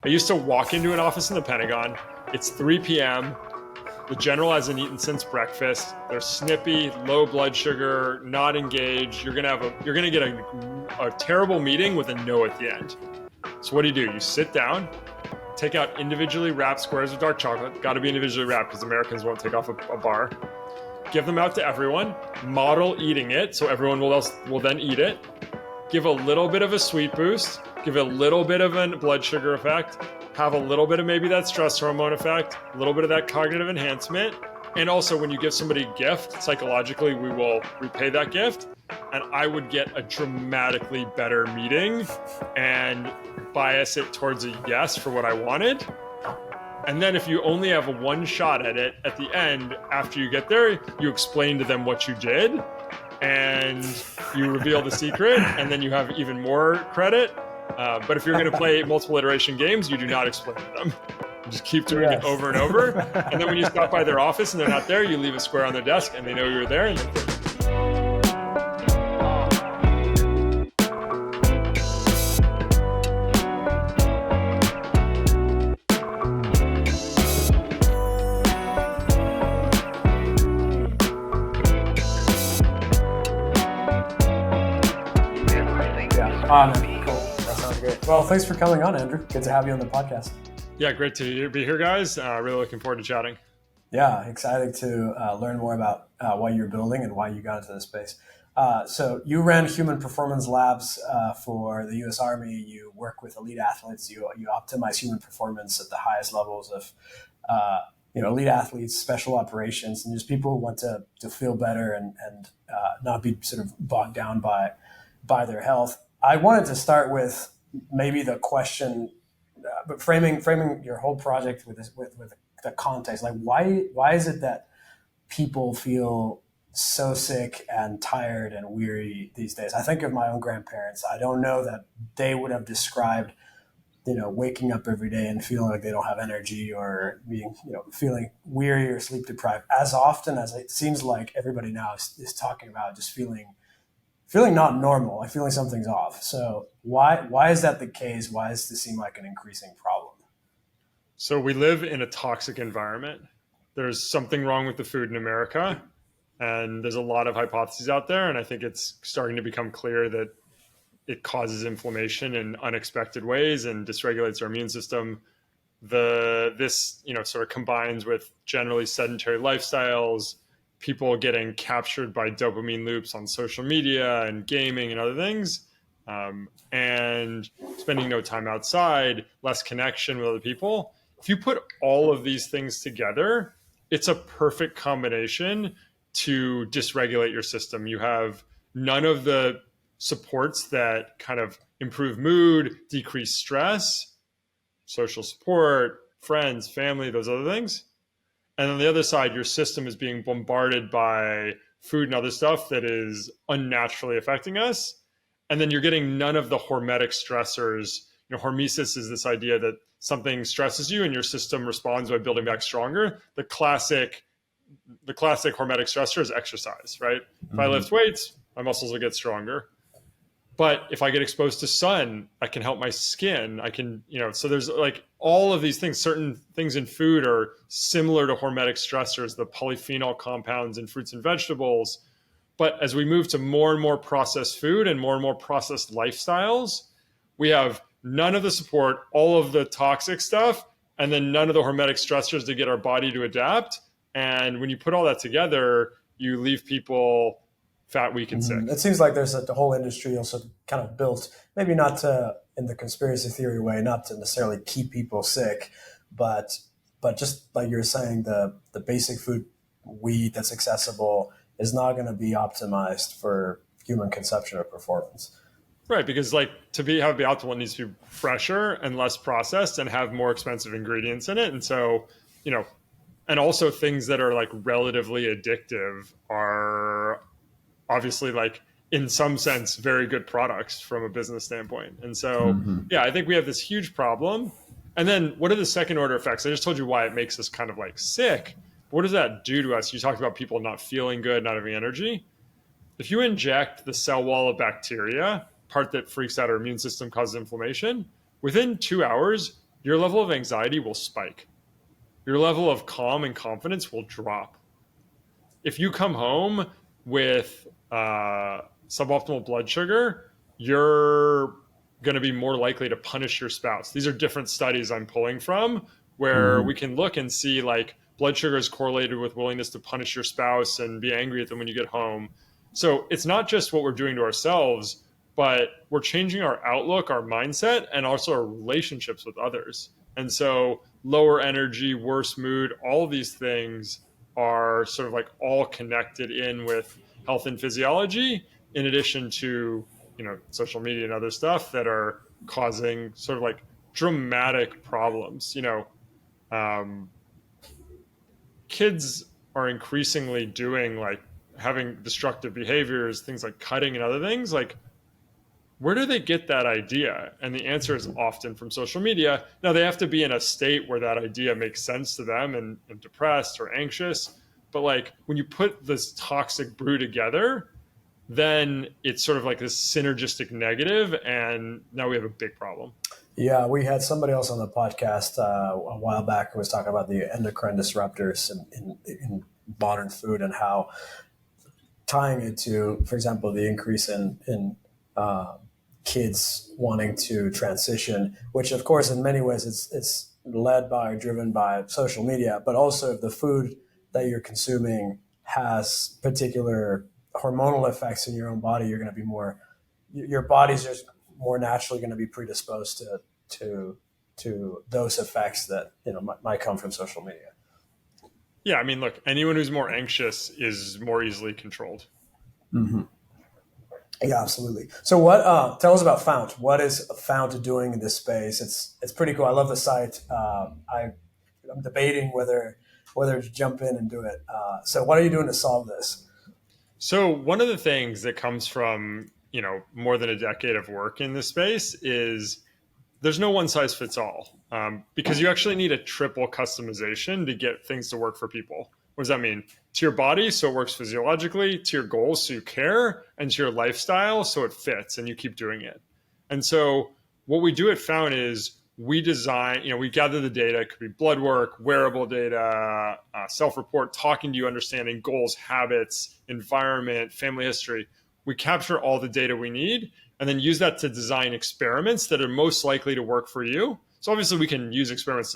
I used to walk into an office in the Pentagon. It's 3 p.m. The general hasn't eaten since breakfast. They're snippy, low blood sugar, not engaged. You're gonna get a terrible meeting with a no at the end. So what do? You sit down, take out individually wrapped squares of dark chocolate. Got to be individually wrapped because Americans won't take off a bar. Give them out to everyone. Model eating it, so everyone will then eat it. Give a little bit of a sweet boost. Give it a little bit of a blood sugar effect. Have a little bit of maybe that stress hormone effect. A little bit of that cognitive enhancement. And also, when you give somebody a gift, psychologically, we will repay that gift. And I would get a dramatically better meeting and bias it towards a yes for what I wanted. And then if you only have one shot at it, at the end, after you get there, you explain to them what you did and you reveal the secret, and then you have even more credit. But if you're going to play multiple iteration games, you do not explain to them. You just keep doing it over and over. And then when you stop by their office and they're not there, you leave a square on their desk and they know you're there. And Cool. That sounds great. Well, thanks for coming on, Andrew. Good to have you on the podcast. Yeah, great to be here, guys. Really looking forward to chatting. Yeah, excited to learn more about what you're building and why you got into this space. So you ran human performance labs for the U.S. Army. You work with elite athletes. You optimize human performance at the highest levels of elite athletes, special operations, and just people who want to feel better and not be sort of bogged down by their health. I wanted to start with maybe the question, but framing your whole project with the context. Like, why is it that people feel so sick and tired and weary these days? I think of my own grandparents. I don't know that they would have described, waking up every day and feeling like they don't have energy or being, feeling weary or sleep deprived as often as it seems like everybody now is talking about, just feeling not normal, like feeling something's off. So why is that the case? Why does this seem like an increasing problem? So we live in a toxic environment. There's something wrong with the food in America, and there's a lot of hypotheses out there. And I think it's starting to become clear that it causes inflammation in unexpected ways and dysregulates our immune system. This sort of combines with generally sedentary lifestyles, people getting captured by dopamine loops on social media and gaming and other things, and spending no time outside, less connection with other people. If you put all of these things together, it's a perfect combination to dysregulate your system. You have none of the supports that kind of improve mood, decrease stress, social support, friends, family, those other things. And on the other side, your system is being bombarded by food and other stuff that is unnaturally affecting us. And then you're getting none of the hormetic stressors. Hormesis is this idea that something stresses you and your system responds by building back stronger. The classic hormetic stressor is exercise, right? Mm-hmm. If I lift weights, my muscles will get stronger. But if I get exposed to sun, I can help my skin. I can, so there's like all of these things. Certain things in food are similar to hormetic stressors, the polyphenol compounds in fruits and vegetables. But as we move to more and more processed food and more processed lifestyles, we have none of the support, all of the toxic stuff, and then none of the hormetic stressors to get our body to adapt. And when you put all that together, you leave people fat, weak, and sick. It seems like there's the whole industry also kind of built, maybe not to, in the conspiracy theory way, not to necessarily keep people sick, but just like you're saying, the basic food we eat that's accessible is not going to be optimized for human consumption or performance. Right, because to be optimal, it needs to be fresher and less processed and have more expensive ingredients in it. And so, and also things that are relatively addictive are obviously in some sense very good products from a business standpoint. And so yeah, I think we have this huge problem. And then what are the second order effects? I just told you why it makes us kind of sick. What does that do to us? You talked about people not feeling good, not having energy. If you inject the cell wall of bacteria, part that freaks out our immune system, causes inflammation, within 2 hours, your level of anxiety will spike. Your level of calm and confidence will drop. If you come home with suboptimal blood sugar, you're going to be more likely to punish your spouse. These are different studies I'm pulling from where we Mhm. can look and see like blood sugar is correlated with willingness to punish your spouse and be angry at them when you get home. So it's not just what we're doing to ourselves, but we're changing our outlook, our mindset, and also our relationships with others. And so lower energy, worse mood, all of these things are sort of like all connected in with health and physiology, in addition to, social media and other stuff that are causing sort of like dramatic problems. Um, Kids are increasingly doing like having destructive behaviors, things like cutting and other things. Like, where do they get that idea? And the answer is often from social media. Now, they have to be in a state where that idea makes sense to them and depressed or anxious. But like when you put this toxic brew together, then it's sort of like this synergistic negative, and now we have a big problem. Yeah, we had somebody else on the podcast a while back who was talking about the endocrine disruptors in modern food and how tying it to, for example, the increase in uh, kids wanting to transition, which of course in many ways it's led by, driven by social media, but also if the food that you're consuming has particular hormonal effects in your own body, you're going to be more, your body's just more naturally going to be predisposed to to those effects that might come from social media. Yeah, I mean, look, anyone who's more anxious is more easily controlled. Mm-hmm. Yeah, absolutely. So, what? Tell us about Fount. What is Fount doing in this space? It's pretty cool. I love the site. I'm debating whether to jump in and do it. So, what are you doing to solve this? So one of the things that comes from, more than a decade of work in this space is there's no one size fits all, because you actually need a triple customization to get things to work for people. What does that mean? To your body, so it works physiologically, to your goals, so you care, and to your lifestyle, so it fits and you keep doing it. And so what we do at Found is we design, we gather the data. It could be blood work, wearable data, self-report, talking to you, understanding goals, habits, environment, family history. We capture all the data we need and then use that to design experiments that are most likely to work for you. So obviously we can use experiments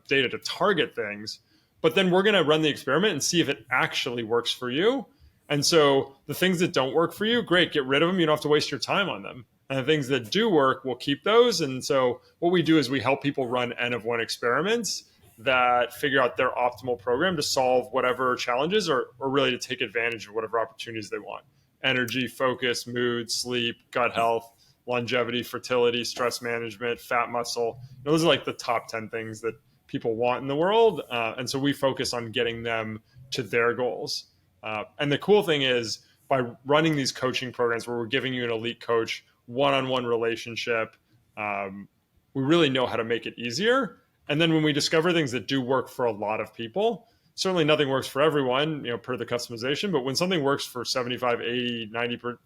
data to target things, but then we're going to run the experiment and see if it actually works for you. And so the things that don't work for you, great, get rid of them. You don't have to waste your time on them. And the things that do work, we'll keep those. And so what we do is we help people run N of one experiments that figure out their optimal program to solve whatever challenges or really to take advantage of whatever opportunities they want. Energy, focus, mood, sleep, gut health, longevity, fertility, stress management, fat, muscle. Those are like the top 10 things that people want in the world. And so we focus on getting them to their goals. And the cool thing is by running these coaching programs where we're giving you an elite coach, one-on-one relationship, we really know how to make it easier. And then when we discover things that do work for a lot of people, certainly nothing works for everyone, per the customization, but when something works for 75, 80, 90%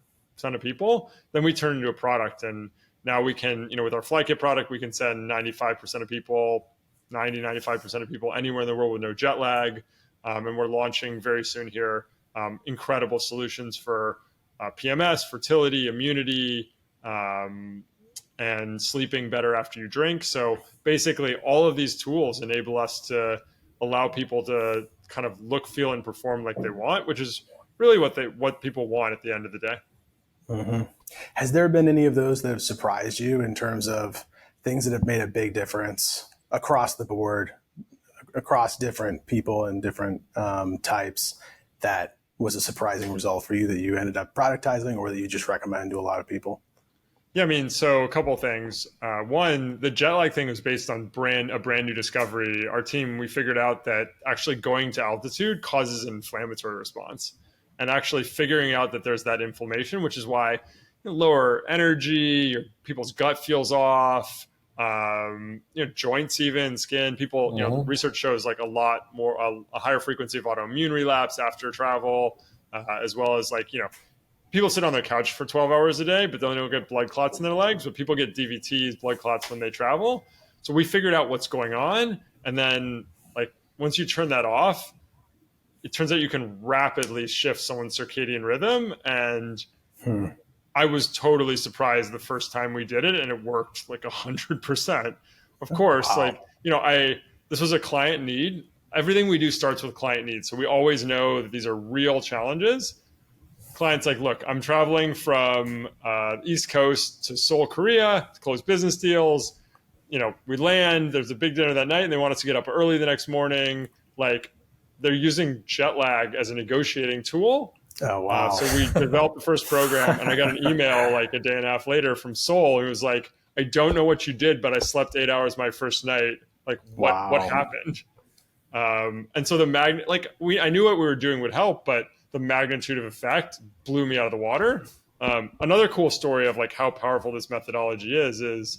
of people, then we turn it into a product. And now we can, with our flight kit product, we can send 95% of people, 95% of people anywhere in the world with no jet lag. And we're launching very soon here incredible solutions for PMS, fertility, immunity, and sleeping better after you drink. So basically, all of these tools enable us to allow people to kind of look, feel, and perform like they want, which is really what people want at the end of the day. Mm-hmm. Has there been any of those that have surprised you in terms of things that have made a big difference across the board, across different people and different types, that was a surprising result for you that you ended up productizing or that you just recommend to a lot of people? Yeah, I mean, so a couple of things. One, the jet lag thing was based on a brand new discovery. Our team, we figured out that actually going to altitude causes an inflammatory response, and actually figuring out that there's that inflammation, which is why lower energy, people's gut feels off, joints, even skin. People, research shows like a lot more, a higher frequency of autoimmune relapse after travel, as well as people sit on their couch for 12 hours a day, but they don't get blood clots in their legs. But people get DVTs, blood clots when they travel. So we figured out what's going on. And then like once you turn that off, it turns out you can rapidly shift someone's circadian rhythm. And I was totally surprised the first time we did it, and it worked like 100%. Of course, Wow. like, this was a client need. Everything we do starts with client needs. So we always know that these are real challenges. Clients like, look, I'm traveling from East Coast to Seoul, Korea to close business deals. We land, there's a big dinner that night, and they want us to get up early the next morning. Like, they're using jet lag as a negotiating tool. Oh, wow. So we developed the first program, and I got an email like a day and a half later from Seoul. It was like, I don't know what you did, but I slept 8 hours my first night. Like, what happened? And so I knew what we were doing would help, but the magnitude of effect blew me out of the water. Another cool story of like how powerful this methodology is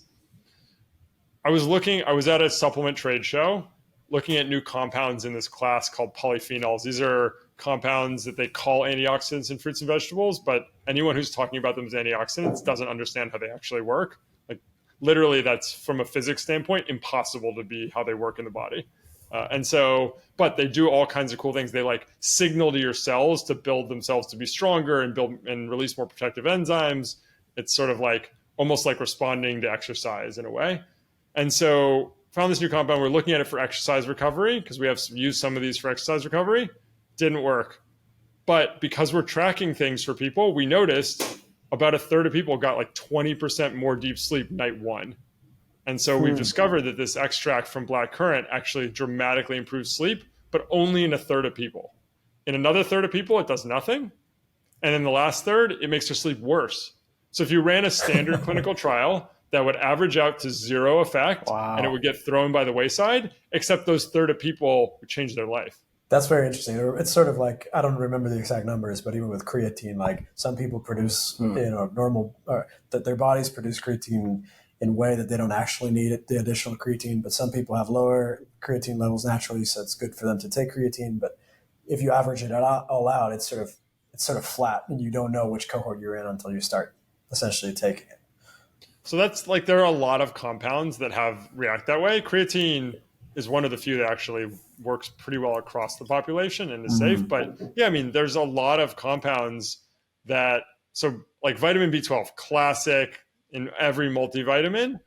I was at a supplement trade show looking at new compounds in this class called polyphenols. These are compounds that they call antioxidants in fruits and vegetables, but anyone who's talking about them as antioxidants doesn't understand how they actually work. Like, literally, that's from a physics standpoint impossible to be how they work in the body. But they do all kinds of cool things. They like signal to your cells to build themselves to be stronger and build and release more protective enzymes. It's sort of like almost like responding to exercise in a way. And so found this new compound. We're looking at it for exercise recovery because we have used some of these for exercise recovery. Didn't work. But because we're tracking things for people, we noticed about a third of people got like 20% more deep sleep night one. And so we've discovered that this extract from blackcurrant actually dramatically improves sleep, but only in a third of people. In another third of people, it does nothing. And in the last third, it makes their sleep worse. So if you ran a standard clinical trial, that would average out to zero effect, and it would get thrown by the wayside, except those third of people would change their life. That's very interesting. It's sort of like, I don't remember the exact numbers, but even with creatine, like some people produce, normal, that their bodies produce creatine in a way that they don't actually need it, the additional creatine, but some people have lower creatine levels naturally, so it's good for them to take creatine. But if you average it all out, it's sort of flat, and you don't know which cohort you're in until you start essentially taking it. So that's like, there are a lot of compounds that react that way. Creatine is one of the few that actually works pretty well across the population and is safe. But yeah, I mean, there's a lot of compounds so like vitamin B12, classic in every multivitamin,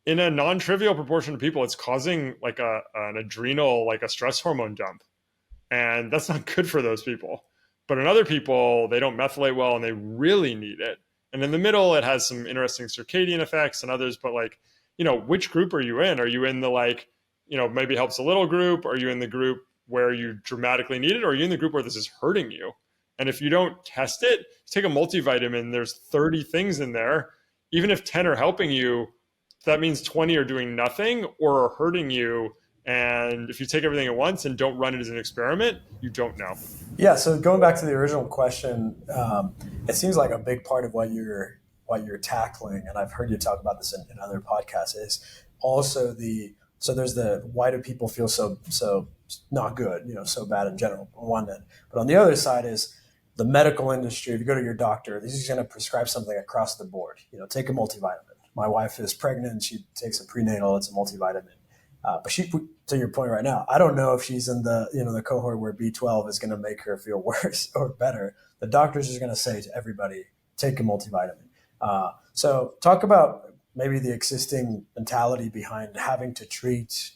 in a non-trivial proportion of people, it's causing like an adrenal, like a stress hormone dump. And that's not good for those people. But in other people, they don't methylate well and they really need it. And in the middle, it has some interesting circadian effects and others. But like, which group are you in? Are you in the like, maybe helps a little group? Are you in the group where you dramatically need it? Or are you in the group where this is hurting you? And if you don't test it, take a multivitamin, there's 30 things in there. Even if 10 are helping you, that means 20 are doing nothing or are hurting you. And if you take everything at once and don't run it as an experiment, you don't know. Yeah. So going back to the original question, it seems like a big part of what you're tackling, and I've heard you talk about this in other podcasts, is also so there's the why do people feel so not good, so bad in general on one end, but on the other side is the medical industry. If you go to your doctor, he's going to prescribe something across the board. Take a multivitamin. My wife is pregnant; she takes a prenatal. It's a multivitamin. But she, to your point right now, I don't know if she's in the cohort where B12 is going to make her feel worse or better. The doctor's just going to say to everybody, take a multivitamin. So talk about maybe the existing mentality behind having to treat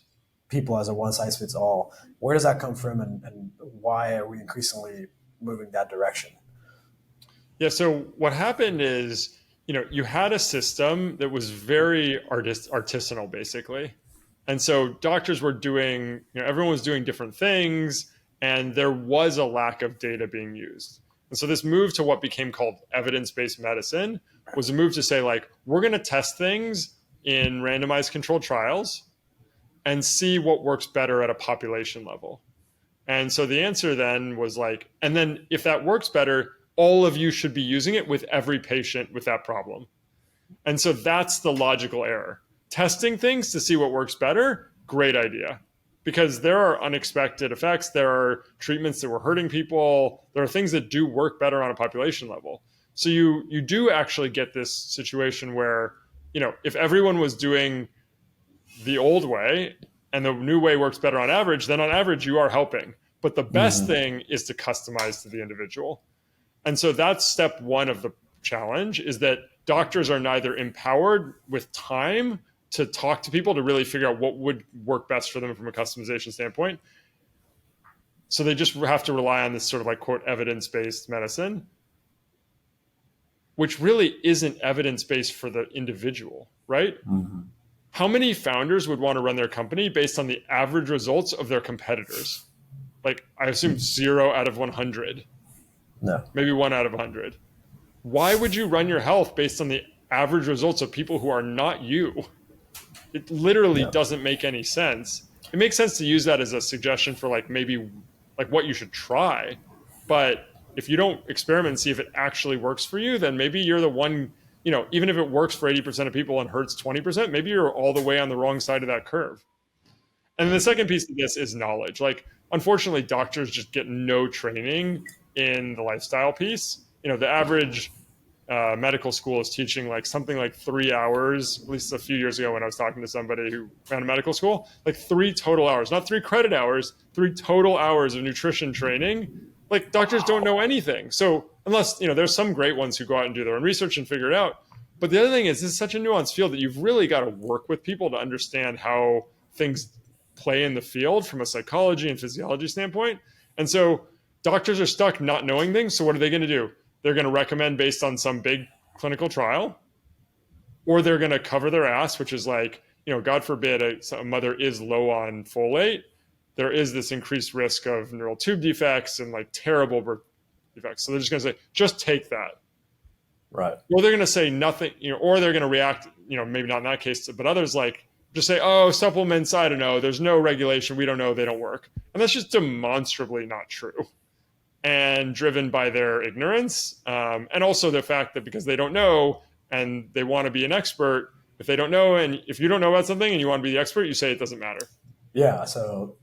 people as a one size fits all. Where does that come from, and why are we increasingly moving that direction? Yeah. So what happened is, you had a system that was very artisanal, basically. And so doctors were doing, everyone was doing different things, and there was a lack of data being used. And so this move to what became called evidence-based medicine was a move to say, like, we're going to test things in randomized controlled trials and see what works better at a population level. And so the answer then was like, and then if that works better, all of you should be using it with every patient with that problem. And so that's the logical error. Testing things to see what works better, great idea. Because there are unexpected effects. There are treatments that were hurting people. There are things that do work better on a population level. So you do actually get this situation where, if everyone was doing the old way and the new way works better on average, then on average you are helping. But the best thing is to customize to the individual. And so that's step one of the challenge, is that doctors are neither empowered with time to talk to people to really figure out what would work best for them from a customization standpoint. So they just have to rely on this sort of like, quote, evidence-based medicine, which really isn't evidence-based for the individual, right? How many founders would want to run their company based on the average results of their competitors? Like, I assume 0 out of 100. No. Maybe 1 out of 100. Why would you run your health based on the average results of people who are not you? It literally doesn't make any sense. It makes sense to use that as a suggestion for like maybe like what you should try. But if you don't experiment and see if it actually works for you, then maybe you're the one, you know, even if it works for 80% of people and hurts 20%, maybe you're all the way on the wrong side of that curve. And then the second piece of this is knowledge. Like, unfortunately, doctors just get no training in the lifestyle piece. You know, the average medical school is teaching like something like 3 hours, at least a few years ago when I was talking to somebody who ran a medical school, like 3 total hours, not 3 credit hours, 3 total hours of nutrition training. Like, doctors don't know anything. So unless, you know, there's some great ones who go out and do their own research and figure it out. But the other thing is, this is such a nuanced field that you've really got to work with people to understand how things play in the field from a psychology and physiology standpoint. And so doctors are stuck not knowing things. So what are they going to do? They're going to recommend based on some big clinical trial, or they're going to cover their ass, which is like, you know, God forbid a mother is low on folate. There is this increased risk of neural tube defects and like terrible birth defects. So they're just going to say, just take that. Right. Or they're going to say nothing, you know, or they're going to react, you know, maybe not in that case, but others like just say, oh, supplements, I don't know. There's no regulation. We don't know. They don't work. And that's just demonstrably not true. And driven by their ignorance, and also the fact that because they don't know and they want to be an expert, if they don't know, and if you don't know about something and you want to be the expert, you say it doesn't matter. Yeah, so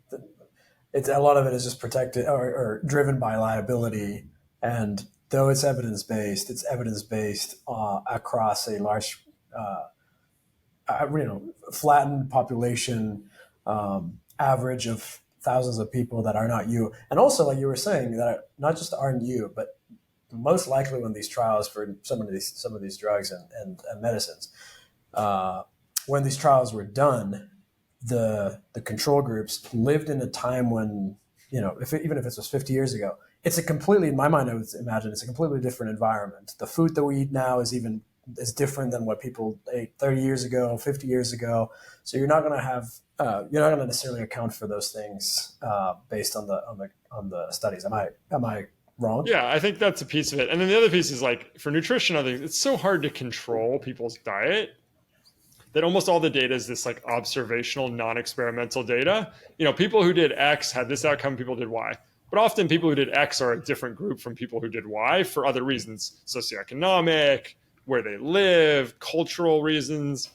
it's a lot of it is just protected or driven by liability, and though it's evidence based across a large, flattened population average of thousands of people that are not you. And also, like you were saying, that not just aren't you, but most likely when these trials for some of these drugs and medicines, when these trials were done, the control groups lived in a time when, you know, even if it was 50 years ago, it's a completely, in my mind, I would imagine it's a completely different environment. The food that we eat now is different than what people ate 30 years ago, 50 years ago. So you're not going to have, you're not going to necessarily account for those things based on the studies. Am I wrong? Yeah, I think that's a piece of it. And then the other piece is like for nutrition, I think it's so hard to control people's diet that almost all the data is this like observational, non-experimental data. You know, people who did X had this outcome, people did Y. But often people who did X are a different group from people who did Y for other reasons, socioeconomic, where they live, cultural reasons.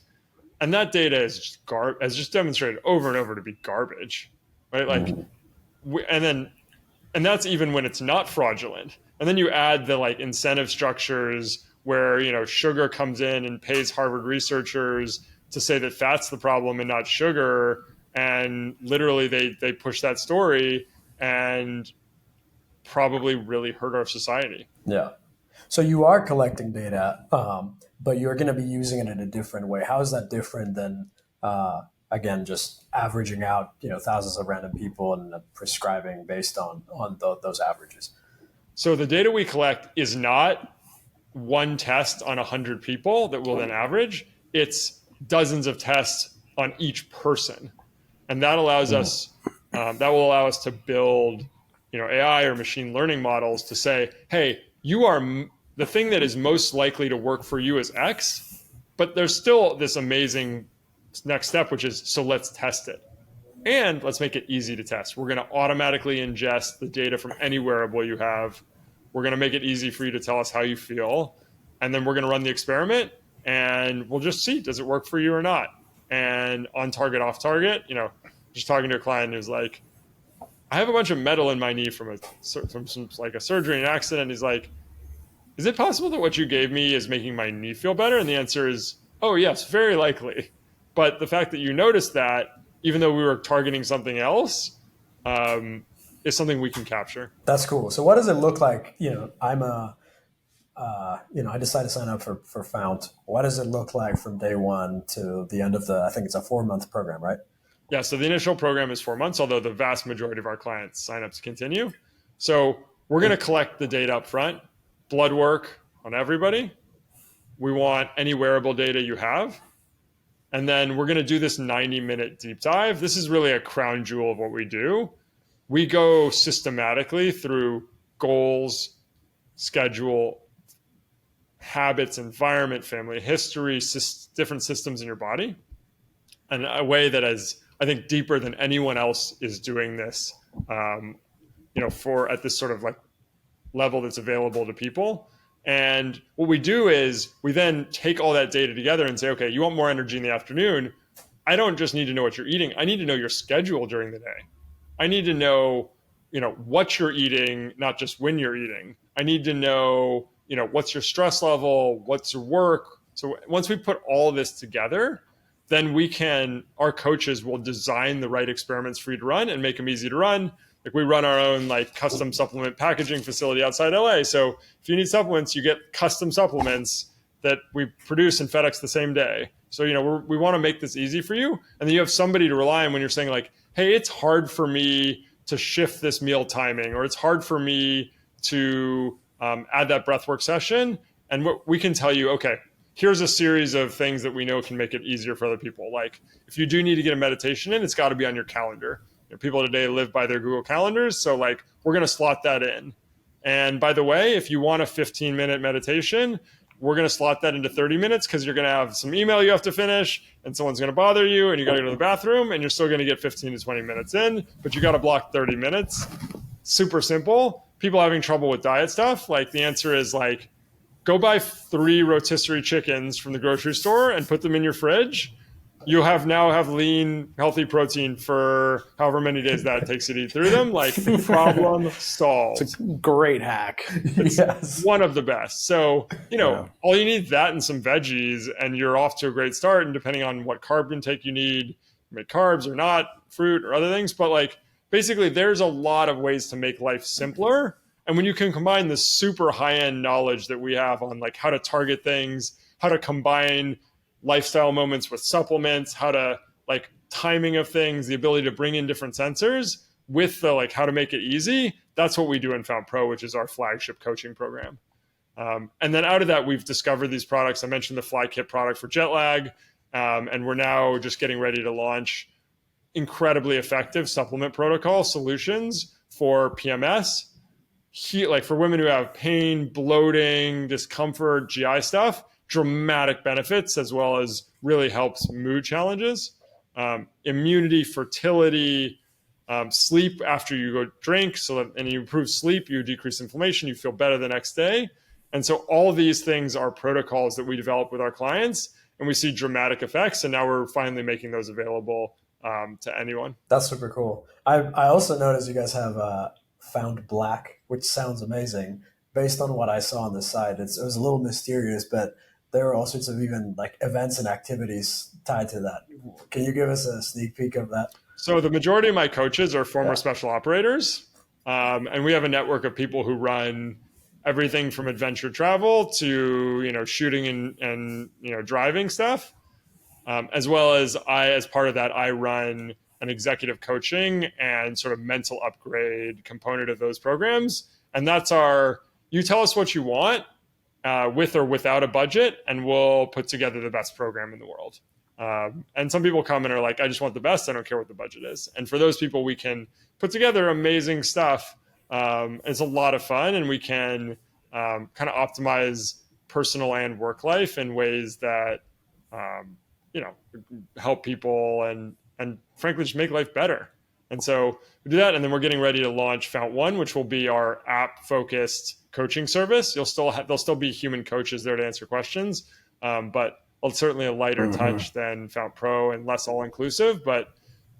And that data is just demonstrated over and over to be garbage, right? Like, and that's even when it's not fraudulent. And then you add the like incentive structures where, you know, sugar comes in and pays Harvard researchers to say that fat's the problem and not sugar. And literally they push that story and probably really hurt our society. Yeah. So you are collecting data, but you're going to be using it in a different way. How is that different than, again, just averaging out, you know, thousands of random people and prescribing based on those averages? So the data we collect is not one test on 100 people that will then average. It's dozens of tests on each person. And that allows us, that will allow us to build, you know, AI or machine learning models to say, hey, you are the thing that is most likely to work for you is X, but there's still this amazing next step, which is, so let's test it. And let's make it easy to test. We're going to automatically ingest the data from any wearable you have. We're going to make it easy for you to tell us how you feel. And then we're going to run the experiment and we'll just see, does it work for you or not? And on target, off target, you know, just talking to a client who's like, I have a bunch of metal in my knee from some like a surgery and accident. He's like, is it possible that what you gave me is making my knee feel better? And the answer is, oh yes, very likely. But the fact that you noticed that, even though we were targeting something else, is something we can capture. That's cool. So what does it look like? I decide to sign up for Fount. What does it look like from day one to the end of I think it's a 4-month program, right? Yeah, so the initial program is 4 months, although the vast majority of our clients sign up to continue. So we're going to collect the data up front, blood work on everybody. We want any wearable data you have. And then we're going to do this 90-minute deep dive. This is really a crown jewel of what we do. We go systematically through goals, schedule, habits, environment, family history, different systems in your body, in a way that is, I think, deeper than anyone else is doing this, for at this sort of like level that's available to people. And what we do is we then take all that data together and say, okay, you want more energy in the afternoon. I don't just need to know what you're eating. I need to know your schedule during the day. I need to know, what you're eating, not just when you're eating. I need to know, what's your stress level, what's your work. So once we put all this together, then our coaches will design the right experiments for you to run and make them easy to run. Like we run our own like custom supplement packaging facility outside LA. So if you need supplements, you get custom supplements that we produce and FedEx the same day. So, we want to make this easy for you. And then you have somebody to rely on when you're saying like, hey, it's hard for me to shift this meal timing, or it's hard for me to add that breathwork session. And what we can tell you, okay, here's a series of things that we know can make it easier for other people. Like if you do need to get a meditation in, it's got to be on your calendar. People today live by their Google calendars. So like, we're going to slot that in. And by the way, if you want a 15-minute meditation, we're going to slot that into 30 minutes because you're going to have some email you have to finish and someone's going to bother you and you got to go to the bathroom and you're still going to get 15 to 20 minutes in, but you got to block 30 minutes. Super simple. People having trouble with diet stuff, like the answer is like, go buy 3 rotisserie chickens from the grocery store and put them in your fridge. You now have lean, healthy protein for however many days that takes you to eat through them. Like problem solved. It's a great hack. Yes. One of the best. So, all you need is that and some veggies and you're off to a great start. And depending on what carb intake you need, make carbs or not, fruit or other things. But like basically there's a lot of ways to make life simpler. And when you can combine the super high-end knowledge that we have on like how to target things, how to combine lifestyle moments with supplements, how to like timing of things, the ability to bring in different sensors with the like how to make it easy. That's what we do in Fount Pro, which is our flagship coaching program. And then out of that, we've discovered these products. I mentioned the Fly Kit product for jet lag. And we're now just getting ready to launch incredibly effective supplement protocol solutions for PMS, like for women who have pain, bloating, discomfort, GI stuff. Dramatic benefits, as well as really helps mood challenges, immunity, fertility, sleep after you go drink. And you improve sleep, you decrease inflammation, you feel better the next day. And so all of these things are protocols that we develop with our clients and we see dramatic effects. And now we're finally making those available to anyone. That's super cool. I also noticed you guys have Found Black, which sounds amazing. Based on what I saw on the site, it was a little mysterious, but there were all sorts of even like events and activities tied to that. Can you give us a sneak peek of that? So the majority of my coaches are former special operators. And we have a network of people who run everything from adventure travel to, shooting and driving stuff. As well as as part of that, I run an executive coaching and sort of mental upgrade component of those programs. And that's you tell us what you want, with or without a budget, and we'll put together the best program in the world. And some people come and are like, I just want the best. I don't care what the budget is. And for those people, we can put together amazing stuff. It's a lot of fun, and we can kind of optimize personal and work life in ways that, help people and frankly, just make life better. And so we do that. And then we're getting ready to launch Fount One, which will be our app-focused coaching service. There'll still be human coaches there to answer questions, but it's certainly a lighter touch than Fount Pro and less all-inclusive. But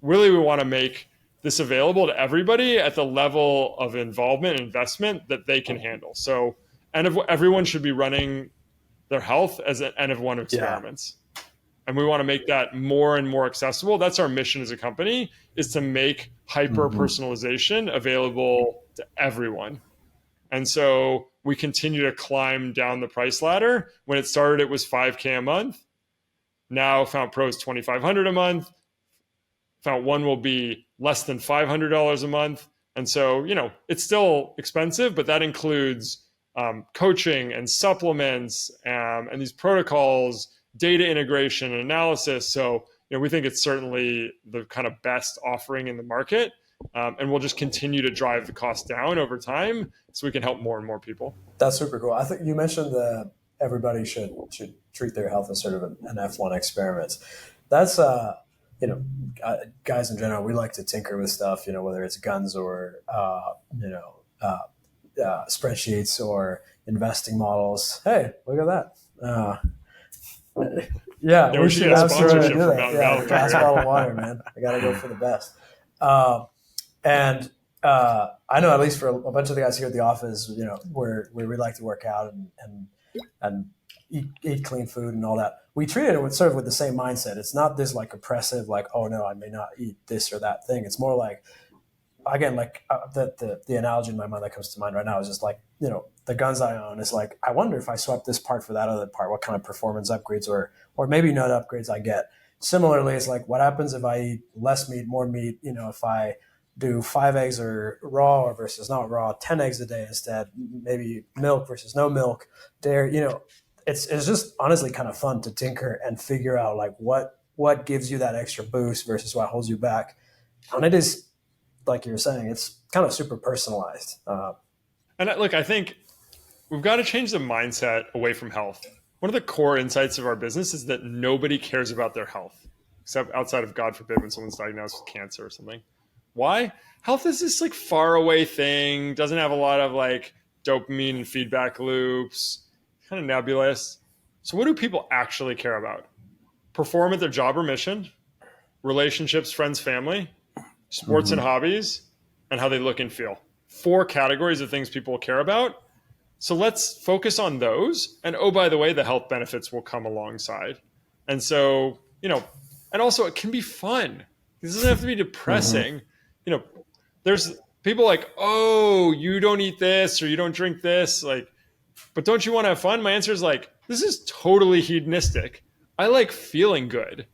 really, we want to make this available to everybody at the level of involvement and investment that they can handle. So, everyone should be running their health as an N of 1 experiments. And we want to make that more and more accessible. That's our mission as a company, is to make hyper personalization available to everyone. And so we continue to climb down the price ladder. When it started, it was $5K a month. Now Fount Pro is $2,500 a month. Fount One will be less than $500 a month. And so, it's still expensive, but that includes coaching and supplements and these protocols, data integration and analysis. So, we think it's certainly the kind of best offering in the market. And we'll just continue to drive the cost down over time so we can help more and more people. That's super cool. I think you mentioned that everybody should treat their health as sort of an F1 experiment. That's, guys in general, we like to tinker with stuff, whether it's guns or, spreadsheets or investing models. Hey, look at that. We should have sponsorship from Mountain Valley. Glass bottle of water, man. I got to go for the best. And I know, at least for a bunch of the guys here at the office, where we like to work out and eat clean food and all that. We treat it with the same mindset. It's not this like oppressive, like, oh no, I may not eat this or that thing. It's more like, again, like the analogy in my mind that comes to mind right now is just like, the guns I own is like, I wonder if I swap this part for that other part, what kind of performance upgrades or maybe not upgrades I get. Similarly, it's like, what happens if I eat less meat, more meat? If I do 5 eggs or raw or versus not raw, 10 eggs a day instead, maybe milk versus no milk, dairy, it's just honestly kind of fun to tinker and figure out like what gives you that extra boost versus what holds you back. And it is, like you were saying, it's kind of super personalized. And look, I think we've got to change the mindset away from health. One of the core insights of our business is that nobody cares about their health, except outside of, God forbid, when someone's diagnosed with cancer or something. Why? Health is this like far away thing, doesn't have a lot of like dopamine and feedback loops, kind of nebulous. So what do people actually care about? Perform at their job or mission, relationships, friends, family, sports and hobbies, and how they look and feel. 4 categories of things people care about. So let's focus on those. And oh, by the way, the health benefits will come alongside. And so, and also it can be fun. This doesn't have to be depressing. There's people like, oh, you don't eat this or you don't drink this. Like, but don't you want to have fun? My answer is like, this is totally hedonistic. I like feeling good.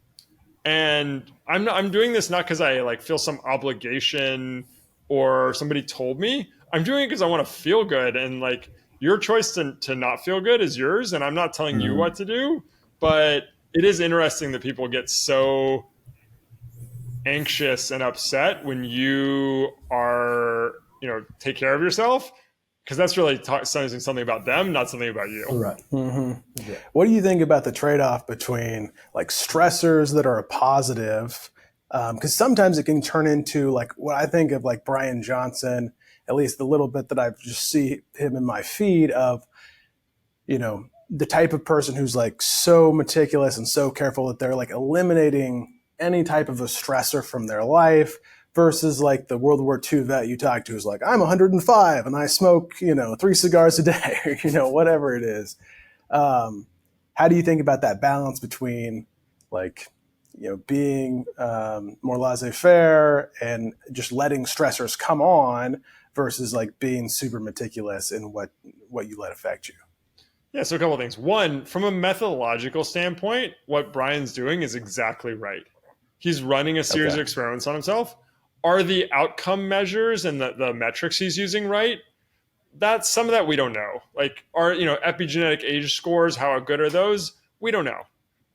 And I'm doing this not because I like feel some obligation or somebody told me. I'm doing it because I want to feel good. And like, your choice to not feel good is yours. And I'm not telling you what to do. But it is interesting that people get so anxious and upset when you are, take care of yourself, because that's really saying something about them, not something about you. Right. Yeah. What do you think about the trade-off between like stressors that are a positive? Because sometimes it can turn into like what I think of like Brian Johnson, at least the little bit that I just see him in my feed of, the type of person who's like so meticulous and so careful that they're like eliminating any type of a stressor from their life versus like the World War II vet you talk to who's like, I'm 105 and I smoke, 3 cigars a day, or, whatever it is. How do you think about that balance between like, being more laissez-faire and just letting stressors come on versus like being super meticulous in what you let affect you? Yeah, so a couple of things. One, from a methodological standpoint, what Brian's doing is exactly right. He's running a series of experiments on himself. Are the outcome measures and the metrics he's using right? That's some of that we don't know. Like, are epigenetic age scores, how good are those? We don't know.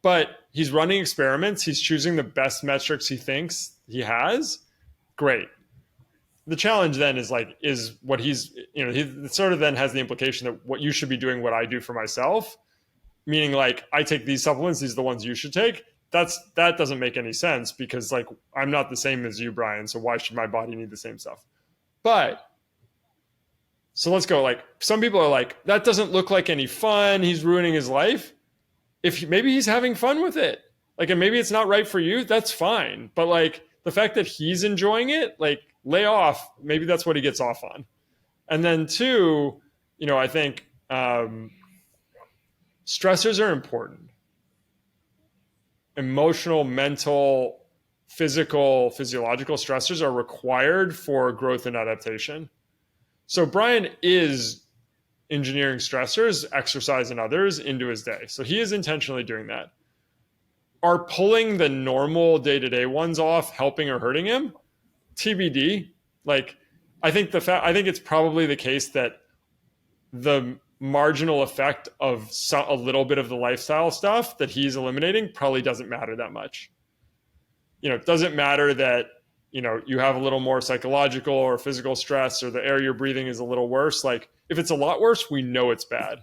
But he's running experiments. He's choosing the best metrics he thinks he has. Great. The challenge then is what he's, he sort of then has the implication that what you should be doing, what I do for myself, meaning like I take these supplements, these are the ones you should take. That doesn't make any sense because like I'm not the same as you, Brian. So why should my body need the same stuff? But so let's go. Like some people are like, that doesn't look like any fun. He's ruining his life. Maybe he's having fun with it, like, and maybe it's not right for you. That's fine. But like the fact that he's enjoying it, like lay off. Maybe that's what he gets off on. And then 2, I think stressors are important. emotional, mental, physical, physiological stressors are required for growth and adaptation. So Brian is engineering stressors, exercise and others into his day. So he is intentionally doing that. Are pulling the normal day-to-day ones off helping or hurting him? TBD. Like, I think it's probably the case that the marginal effect of a little bit of the lifestyle stuff that he's eliminating probably doesn't matter that much. It doesn't matter that, you have a little more psychological or physical stress, or the air you're breathing is a little worse. Like, if it's a lot worse, we know it's bad.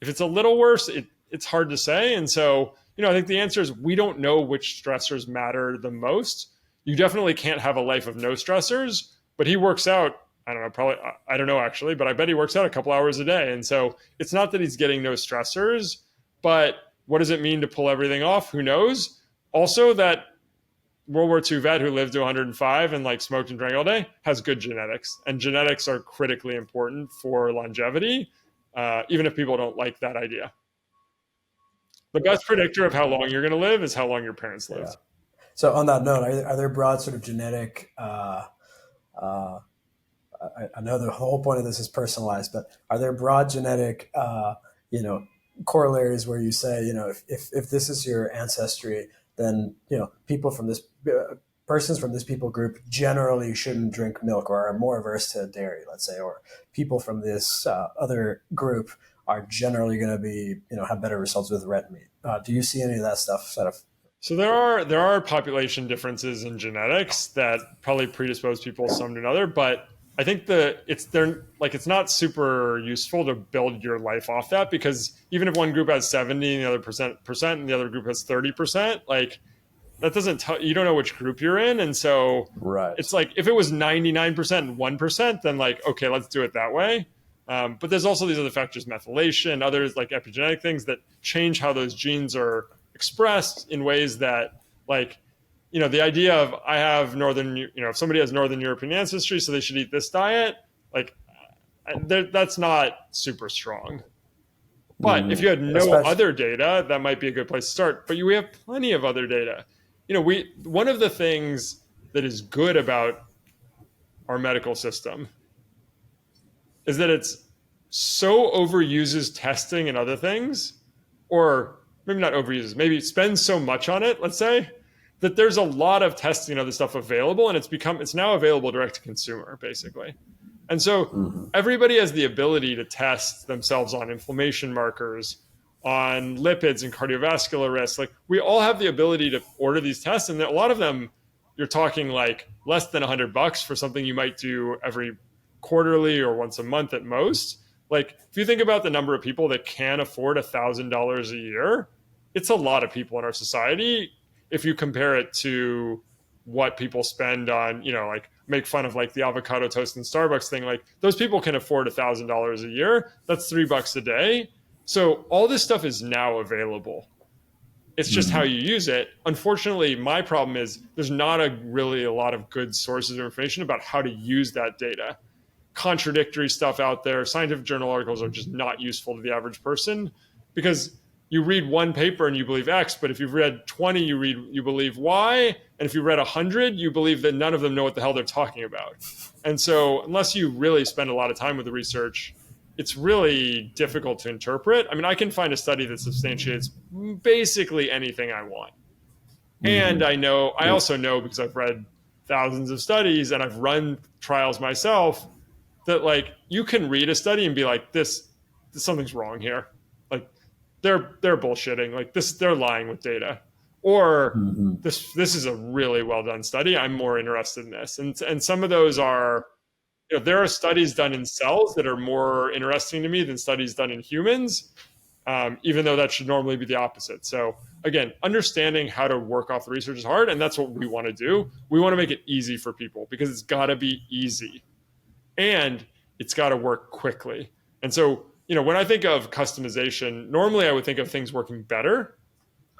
If it's a little worse, it's hard to say. And so, I think the answer is we don't know which stressors matter the most. You definitely can't have a life of no stressors, but he works out, I don't know actually, but I bet he works out a couple hours a day. And so it's not that he's getting no stressors, but what does it mean to pull everything off? Who knows? Also, that World War II vet who lived to 105 and like smoked and drank all day has good genetics, and genetics are critically important for longevity, even if people don't like that idea. The best predictor of how long you're going to live is how long your parents lived. Yeah. So on that note, are there broad sort of genetic, I know the whole point of this is personalized, but are there broad genetic, corollaries where you say, if this is your ancestry, then, people from this, persons from this people group generally shouldn't drink milk or are more averse to dairy, let's say, or people from this other group are generally going to be, have better results with red meat. Do you see any of that stuff sort of? So there are population differences in genetics that probably predispose people some to another, but I think it's not super useful to build your life off that, because even if one group has 70 and the other percent and the other group has 30%, like that doesn't tell you, don't know which group you're in. And so right. It's like if it was 99% and 1%, then like, okay, let's do it that way. But there's also these other factors, methylation, others like epigenetic things that change how those genes are expressed in ways that, like, the idea of I have if somebody has Northern European ancestry, so they should eat this diet, like that's not super strong. But if you had no other data, that might be a good place to start. But we have plenty of other data. One of the things that is good about our medical system is that it's so overuses testing and other things, or maybe not overuses, maybe spends so much on it, let's say, that there's a lot of testing and other stuff available, and it's now available direct to consumer, basically. And so everybody has the ability to test themselves on inflammation markers, on lipids and cardiovascular risk. Like, we all have the ability to order these tests, and a lot of them, you're talking like less than $100 for something you might do every quarterly or once a month at most. Like, if you think about the number of people that can afford $1,000 a year, it's a lot of people in our society. If you compare it to what people spend on, like make fun of like the avocado toast and Starbucks thing, like those people can afford $1,000 a year. That's $3 a day. So all this stuff is now available. It's just how you use it. Unfortunately, my problem is there's not really a lot of good sources of information about how to use that data. Contradictory stuff out there. Scientific journal articles are just not useful to the average person, because you read one paper and you believe X, but if you've read 20, you believe Y. And if you read 100, you believe that none of them know what the hell they're talking about. And so unless you really spend a lot of time with the research, it's really difficult to interpret. I mean, I can find a study that substantiates basically anything I want. And I also know, because I've read thousands of studies and I've run trials myself, that like you can read a study and be like, this something's wrong here. Like, they're bullshitting, like this, they're lying with data, or this is a really well done study. I'm more interested in this. And some of those are, there are studies done in cells that are more interesting to me than studies done in humans, even though that should normally be the opposite. So again, understanding how to work off the research is hard, and that's what we want to do. We want to make it easy for people, because it's got to be easy and it's got to work quickly. And so, when I think of customization, normally I would think of things working better,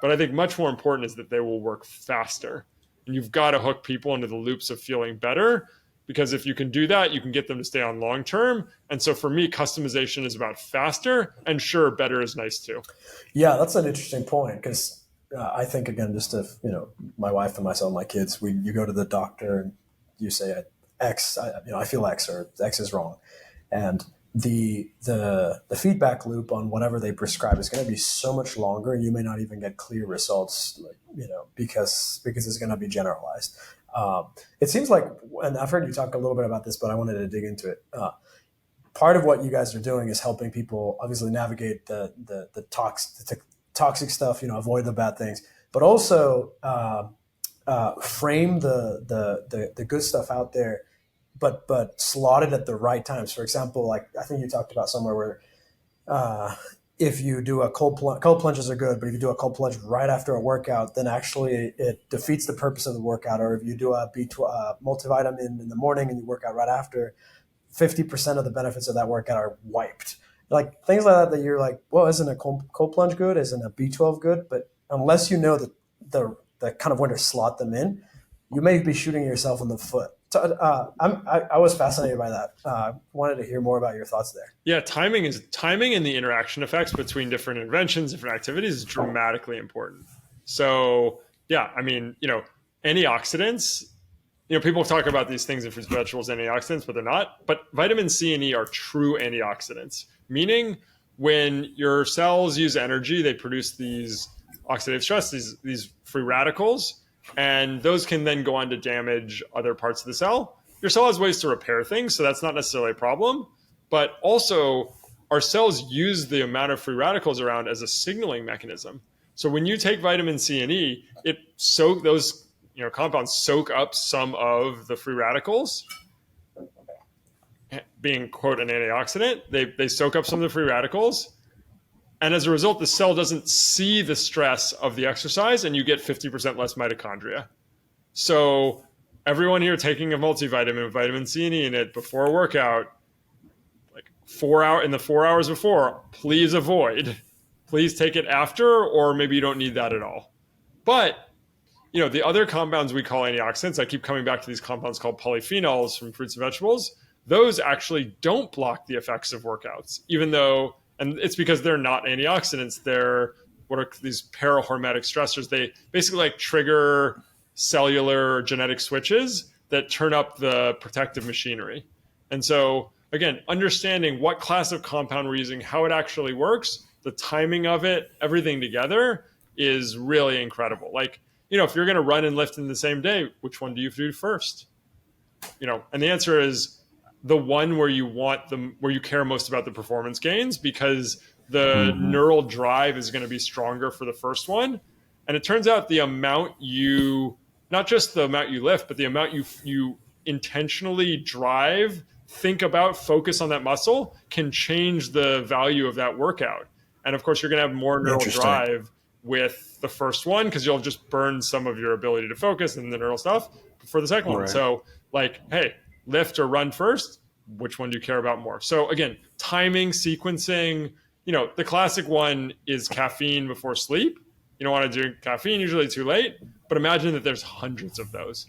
but I think much more important is that they will work faster. And you've got to hook people into the loops of feeling better, because if you can do that, you can get them to stay on long term. And so for me, customization is about faster, and sure, better is nice too. Yeah, that's an interesting point, because I think again, just if my wife and myself, my kids, you go to the doctor and you say X, I feel X or X is wrong, and the feedback loop on whatever they prescribe is going to be so much longer, and you may not even get clear results, because it's going to be generalized. It seems like, and I've heard you talk a little bit about this, but I wanted to dig into it. Part of what you guys are doing is helping people obviously navigate the toxic stuff, avoid the bad things, but also frame the good stuff out there, but slot it at the right times. For example, like I think you talked about somewhere where if you do a cold plunges are good, but if you do a cold plunge right after a workout, then actually it defeats the purpose of the workout. Or if you do a B12 multivitamin in the morning and you work out right after, 50% of the benefits of that workout are wiped. Like things like that you're like, well, isn't a cold plunge good? Isn't a B12 good? But unless you know the kind of when to slot them in, you may be shooting yourself in the foot. So, I was fascinated by that. Wanted to hear more about your thoughts there. Yeah, timing and the interaction effects between different interventions, different activities is dramatically important. So yeah, I mean, antioxidants, people talk about these things in fruits and vegetables, antioxidants, but they're not. But vitamin C and E are true antioxidants, meaning when your cells use energy, they produce these oxidative stress, these free radicals, and those can then go on to damage other parts of the cell. Your cell has ways to repair things, so that's not necessarily a problem. But also, our cells use the amount of free radicals around as a signaling mechanism. So when you take vitamin C and E, those compounds soak up some of the free radicals, being, quote, an antioxidant. They soak up some of the free radicals. And as a result, the cell doesn't see the stress of the exercise, and you get 50% less mitochondria. So everyone here taking a multivitamin with vitamin C and E in it before a workout, like 4 hours before, please avoid. Please take it after, or maybe you don't need that at all. But the other compounds we call antioxidants, I keep coming back to these compounds called polyphenols from fruits and vegetables. Those actually don't block the effects of workouts, even though, and it's because they're not antioxidants. They're what are these parahormetic stressors. They basically like trigger cellular genetic switches that turn up the protective machinery. And so again, understanding what class of compound we're using, how it actually works, the timing of it, everything together is really incredible. Like, if you're going to run and lift in the same day, which one do you do first? And the answer is the one where where you care most about the performance gains, because the neural drive is going to be stronger for the first one. And it turns out the amount not just the amount you lift, but the amount you intentionally drive, think about, focus on that muscle can change the value of that workout. And of course, you're going to have more neural drive with the first one, because you'll just burn some of your ability to focus and the neural stuff for the second one. So like, hey, lift or run first, which one do you care about more? So again, timing, sequencing, the classic one is caffeine before sleep. You don't want to drink caffeine, usually too late, but imagine that there's hundreds of those.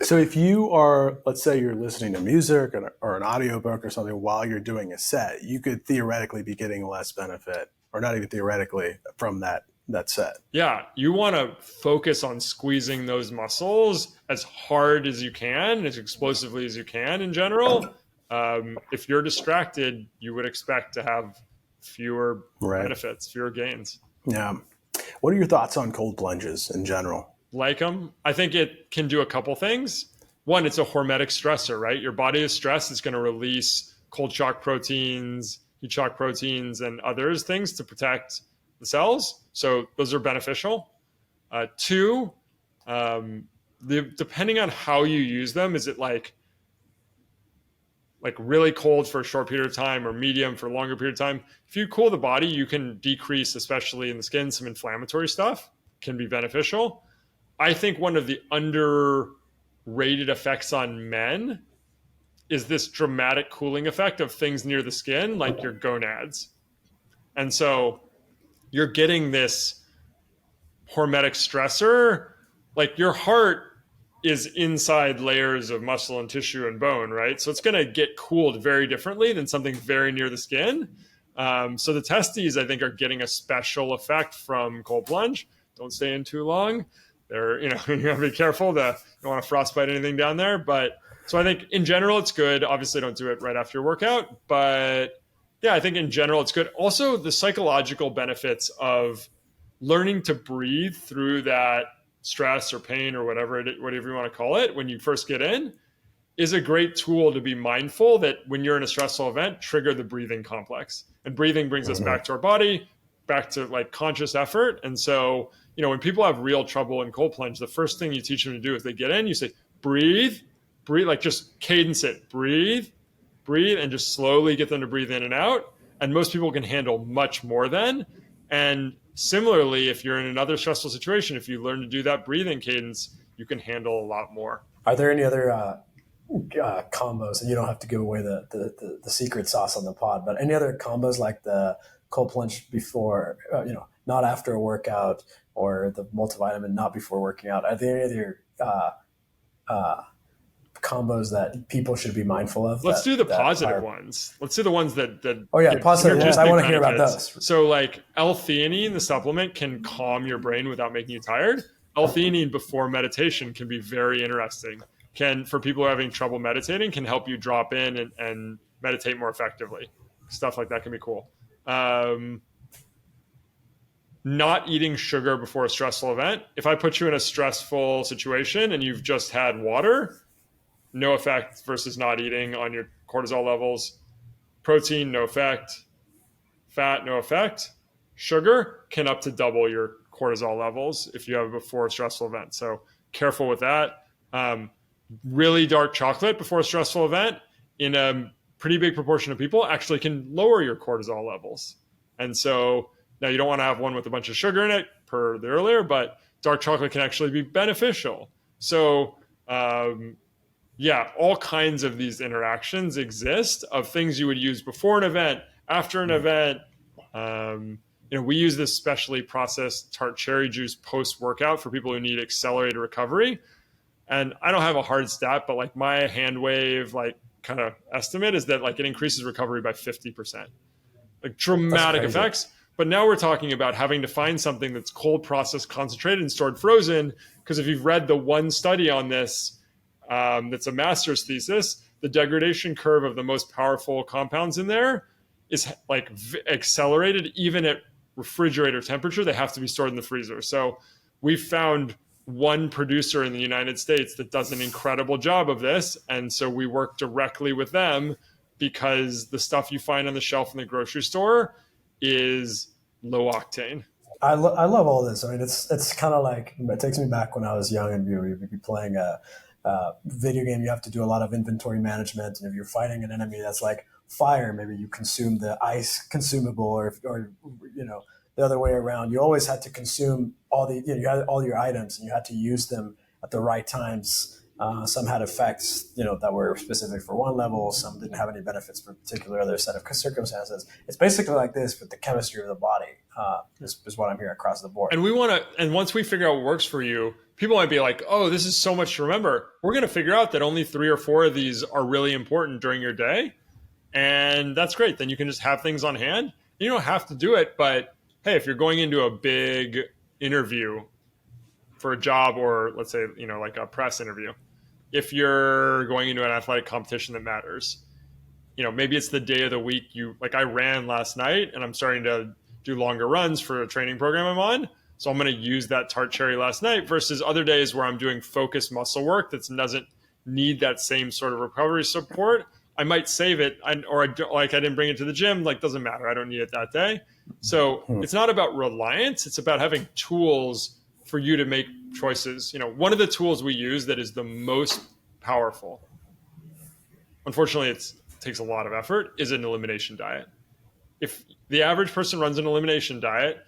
So if you are, let's say you're listening to music or an audiobook or something while you're doing a set, you could theoretically be getting less benefit, or not even theoretically, from that set. Yeah, you want to focus on squeezing those muscles as hard as you can, as explosively as you can in general. If you're distracted, you would expect to have fewer benefits, fewer gains. Yeah. What are your thoughts on cold plunges in general? Like them. I think it can do a couple things. One, it's a hormetic stressor, right? Your body is stressed. It's going to release cold shock proteins, heat shock proteins, and others things to protect the cells. So those are beneficial. Two, depending on how you use them, is it like really cold for a short period of time or medium for a longer period of time? If you cool the body, you can decrease, especially in the skin, some inflammatory stuff can be beneficial. I think one of the underrated effects on men is this dramatic cooling effect of things near the skin, like your gonads. And so you're getting this hormetic stressor, like your heart is inside layers of muscle and tissue and bone, right? So it's going to get cooled very differently than something very near the skin. So the testes, I think, are getting a special effect from cold plunge. Don't stay in too long. They're, you have to be careful. You don't want to frostbite anything down there. But so I think in general, it's good. Obviously, don't do it right after your workout. But yeah, I think in general, it's good. Also, the psychological benefits of learning to breathe through that stress or pain or whatever you want to call it when you first get in is a great tool to be mindful that when you're in a stressful event, trigger the breathing complex. And breathing brings us back to our body, back to like conscious effort. And so, when people have real trouble in cold plunge, the first thing you teach them to do is they get in, you say, breathe, like just cadence it, breathe, and just slowly get them to breathe in and out. And most people can handle much more then. And similarly, if you're in another stressful situation, if you learn to do that breathing cadence, you can handle a lot more. Are there any other combos, and you don't have to give away the secret sauce on the pod, but any other combos like the cold plunge before, not after a workout, or the multivitamin not before working out? Are there any other combos that people should be mindful of? Let's do the positive ones. Let's do the ones that oh yeah, positive ones. I want to hear about those. So like L-theanine, the supplement, can calm your brain without making you tired. L-theanine before meditation can be very interesting. For people who are having trouble meditating, can help you drop in and meditate more effectively. Stuff like that can be cool. Not eating sugar before a stressful event. If I put you in a stressful situation and you've just had water, no effect versus not eating on your cortisol levels. Protein, no effect. Fat, no effect. Sugar can up to double your cortisol levels if you have a before a stressful event. So careful with that. Really dark chocolate before a stressful event in a pretty big proportion of people actually can lower your cortisol levels. And so now you don't want to have one with a bunch of sugar in it per the earlier, but dark chocolate can actually be beneficial. So all kinds of these interactions exist of things you would use before an event, after an event. We use this specially processed tart cherry juice post-workout for people who need accelerated recovery. And I don't have a hard stat, but like my hand wave, like kind of estimate is that like it increases recovery by 50%, like dramatic effects. But now we're talking about having to find something that's cold processed, concentrated, and stored frozen. Because if you've read the one study on this, that's a master's thesis, the degradation curve of the most powerful compounds in there is like accelerated even at refrigerator temperature. They have to be stored in the freezer. So we've found one producer in the United States that does an incredible job of this. And so we work directly with them because the stuff you find on the shelf in the grocery store is low octane. I love all this. I mean, it's kind of like, it takes me back when I was young and you'd be playing a video game. You have to do a lot of inventory management. And if you're fighting an enemy that's like fire, maybe you consume the ice consumable, or the other way around. You always had to consume you had all your items and you had to use them at the right times. Some had effects, that were specific for one level. Some didn't have any benefits for a particular other set of circumstances. It's basically like this, but the chemistry of the body is what I'm hearing across the board. And once we figure out what works for you, people might be like, oh, this is so much to remember. We're going to figure out that only 3 or 4 of these are really important during your day. And that's great. Then you can just have things on hand. You don't have to do it, but hey, if you're going into a big interview for a job, or let's say, like a press interview, if you're going into an athletic competition that matters, maybe it's the day of the week I ran last night and I'm starting to do longer runs for a training program I'm on. So I'm going to use that tart cherry last night versus other days where I'm doing focused muscle work that doesn't need that same sort of recovery support. I might save it, I didn't bring it to the gym. Like, doesn't matter. I don't need it that day. So it's not about reliance. It's about having tools for you to make choices. One of the tools we use that is the most powerful, unfortunately, it takes a lot of effort, is an elimination diet. If the average person runs an elimination diet,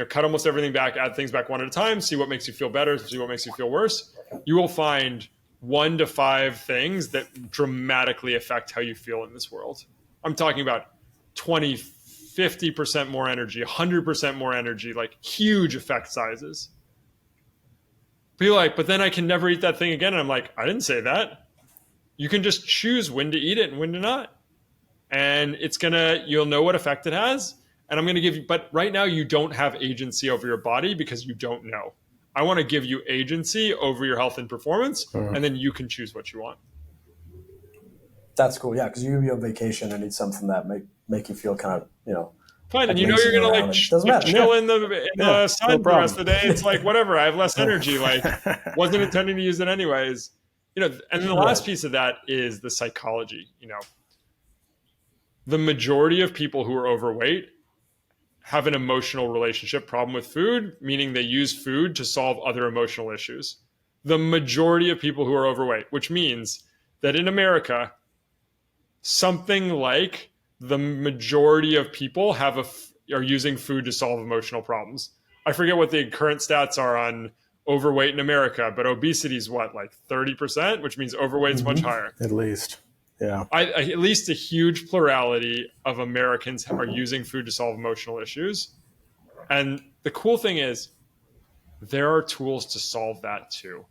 cut almost everything back, add things back one at a time, see what makes you feel better, see what makes you feel worse, you will find 1 to 5 things that dramatically affect how you feel in this world. I'm talking about 20, 50% more energy, 100% more energy, like huge effect sizes. Be like, but then I can never eat that thing again. And I'm like, I didn't say that. You can just choose when to eat it and when to not. and you'll know what effect it has. And I'm going to give you, but right now you don't have agency over your body because you don't know. I want to give you agency over your health and performance, and then you can choose what you want. That's cool. Yeah, because you be on vacation and need something that make you feel kind of, fine, like and you're going to like chill in the sun the rest of the day. It's like, whatever, I have less energy. Like, wasn't intending to use it anyways. And then the last piece of that is the psychology. The majority of people who are overweight have an emotional relationship problem with food, meaning they use food to solve other emotional issues. The majority of people who are overweight, which means that in America, something like the majority of people are using food to solve emotional problems. I forget what the current stats are on overweight in America, but obesity is what, like 30%, which means overweight is much higher. At least. Yeah. At least a huge plurality of Americans are using food to solve emotional issues. And the cool thing is there are tools to solve that too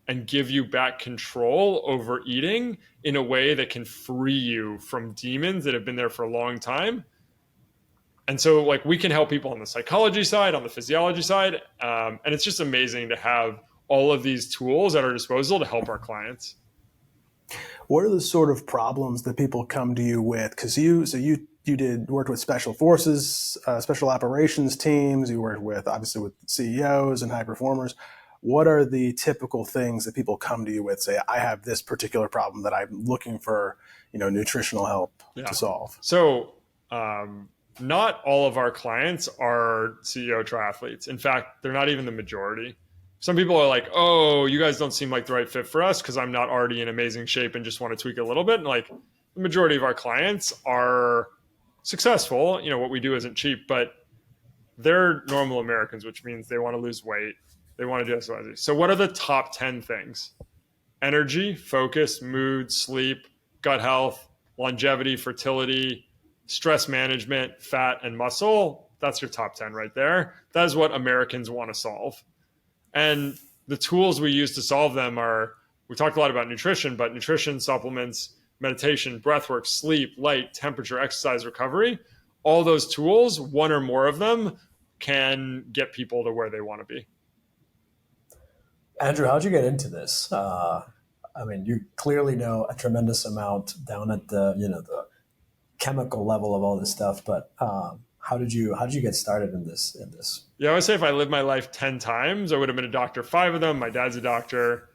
and give you back control over eating in a way that can free you from demons that have been there for a long time. And so like we can help people on the psychology side, on the physiology side. And it's just amazing to have all of these tools at our disposal to help our clients. What are the sort of problems that people come to you with? Because you worked with special forces, special operations teams. You worked obviously with CEOs and high performers. What are the typical things that people come to you with? Say, I have this particular problem that I'm looking for, nutritional help to solve. So, not all of our clients are CEO triathletes. In fact, they're not even the majority. Some people are like, oh, you guys don't seem like the right fit for us because I'm not already in amazing shape and just want to tweak a little bit. And like the majority of our clients are successful. What we do isn't cheap, but they're normal Americans, which means they want to lose weight. They want to do this. So what are the top 10 things? Energy, focus, mood, sleep, gut health, longevity, fertility, stress management, fat, and muscle. That's your top 10 right there. That is what Americans want to solve. And the tools we use to solve them we talked a lot about nutrition, but nutrition, supplements, meditation, breathwork, sleep, light, temperature, exercise, recovery, all those tools, one or more of them can get people to where they want to be. Andrew, how'd you get into this? You clearly know a tremendous amount down at the chemical level of all this stuff, but how did you get started in this? Yeah, I would say if I lived my life 10 times, I would have been a doctor, 5 of them. My dad's a doctor.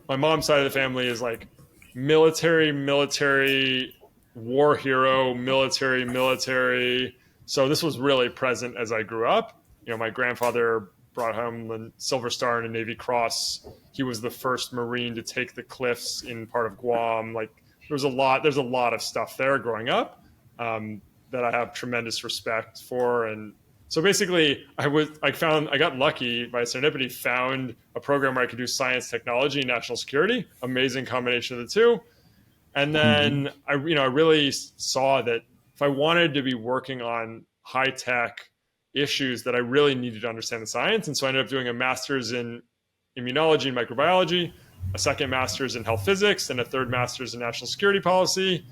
My mom's side of the family is like military, war hero, military. So this was really present as I grew up. My grandfather brought home the Silver Star and a Navy Cross. He was the first Marine to take the cliffs in part of Guam. Like there's a lot of stuff there growing up that I have tremendous respect for. And so basically I got lucky by serendipity, found a program where I could do science, technology, and national security. Amazing combination of the two. And then I really saw that if I wanted to be working on high tech issues, that I really needed to understand the science. And so I ended up doing a master's in immunology and microbiology, a second master's in health physics, and a third master's in national security policy.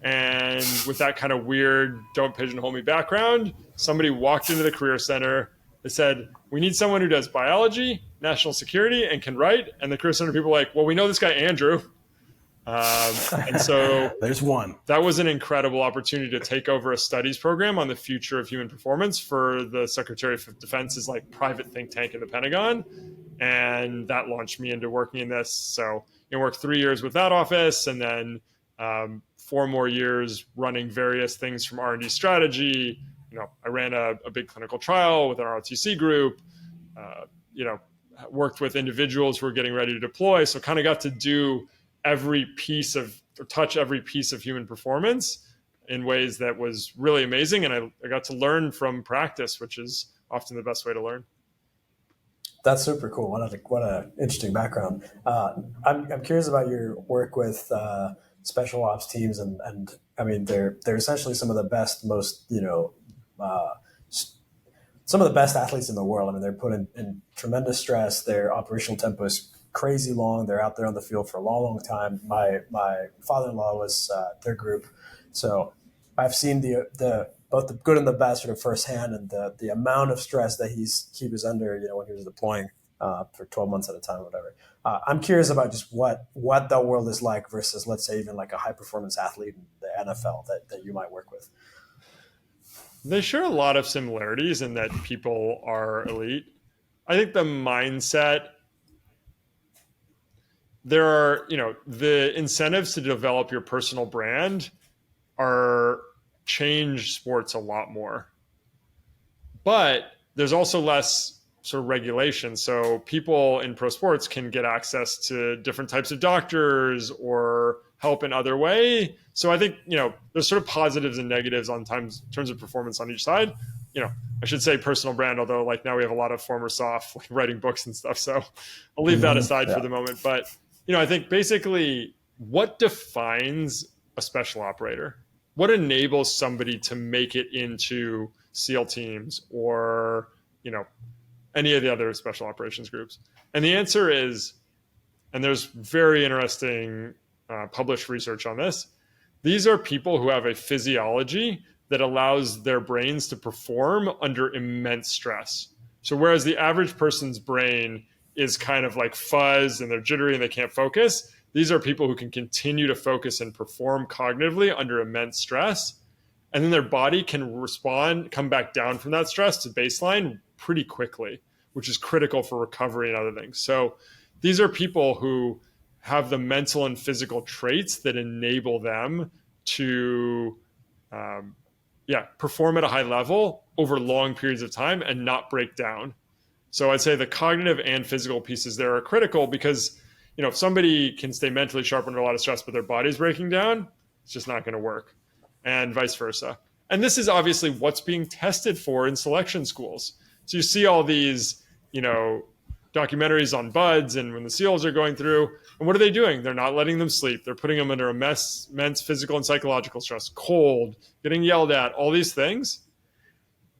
And with that kind of weird, don't pigeonhole me background, somebody walked into the Career Center. They said, we need someone who does biology, national security, and can write. And the Career Center people were like, well, we know this guy, Andrew. And so there's one. That was an incredible opportunity to take over a studies program on the future of human performance for the Secretary of Defense's like private think tank in the Pentagon. And that launched me into working in this. So worked 3 years with that office, and then 4 more years running various things from R&D strategy. I ran a big clinical trial with an ROTC group, worked with individuals who were getting ready to deploy. So kind of got to do touch every piece of human performance in ways that was really amazing. And I got to learn from practice, which is often the best way to learn. That's super cool. What an interesting background. I'm curious about your work with special ops teams, and I mean they're essentially some of the best, most some of the best athletes in the world. I mean, they're put in tremendous stress. Their operational tempo is crazy long. They're out there on the field for a long time. My father-in-law was their group, so I've seen the both the good and the bad sort of firsthand, and the amount of stress that he was under, when he was deploying for 12 months at a time or whatever. I'm curious about just what the world is like versus, let's say, even like a high performance athlete in the NFL that you might work with. They share a lot of similarities in that people are elite. I think the mindset, there are, the incentives to develop your personal brand change sports a lot more. But there's also less sort of regulation. So people in pro sports can get access to different types of doctors or help in other way. So I think, there's sort of positives and negatives in terms of performance on each side. I should say personal brand, although like now we have a lot of former soft like writing books and stuff. So I'll leave that aside for the moment. But, I think basically what defines a special operator? What enables somebody to make it into SEAL teams or, any of the other special operations groups? And the answer is, and there's very interesting published research on this, these are people who have a physiology that allows their brains to perform under immense stress. So whereas the average person's brain is kind of like fuzz and they're jittery and they can't focus, these are people who can continue to focus and perform cognitively under immense stress. And then their body can come back down from that stress to baseline pretty quickly, which is critical for recovery and other things. So these are people who have the mental and physical traits that enable them to perform at a high level over long periods of time and not break down. So I'd say the cognitive and physical pieces there are critical because, if somebody can stay mentally sharp under a lot of stress, but their body's breaking down, it's just not going to work, and vice versa. And this is obviously what's being tested for in selection schools. So you see all these, documentaries on buds and when the SEALs are going through, and what are they doing? They're not letting them sleep. They're putting them under immense physical and psychological stress, cold, getting yelled at, all these things.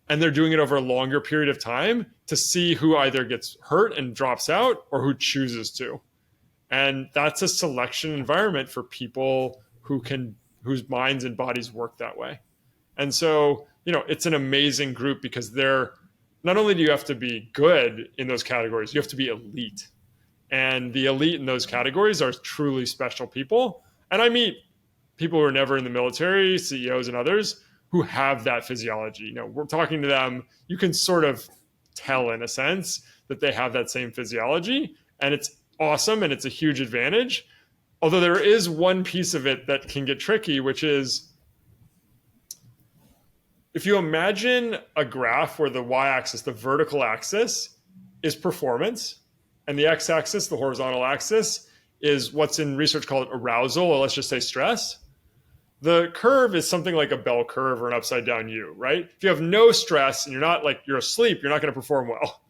And they're doing it over a longer period of time to see who either gets hurt and drops out or who chooses to. And that's a selection environment for people whose minds and bodies work that way. And so, it's an amazing group because not only do you have to be good in those categories, you have to be elite. And the elite in those categories are truly special people. And I meet people who are never in the military, CEOs and others, who have that physiology. We're talking to them, you can sort of tell in a sense that they have that same physiology, and it's awesome and it's a huge advantage. Although there is one piece of it that can get tricky, which is if you imagine a graph where the y-axis, the vertical axis, is performance, and the x-axis, the horizontal axis, is what's in research called arousal, or let's just say stress. The curve is something like a bell curve or an upside down U, right? If you have no stress and you're asleep, you're not going to perform well.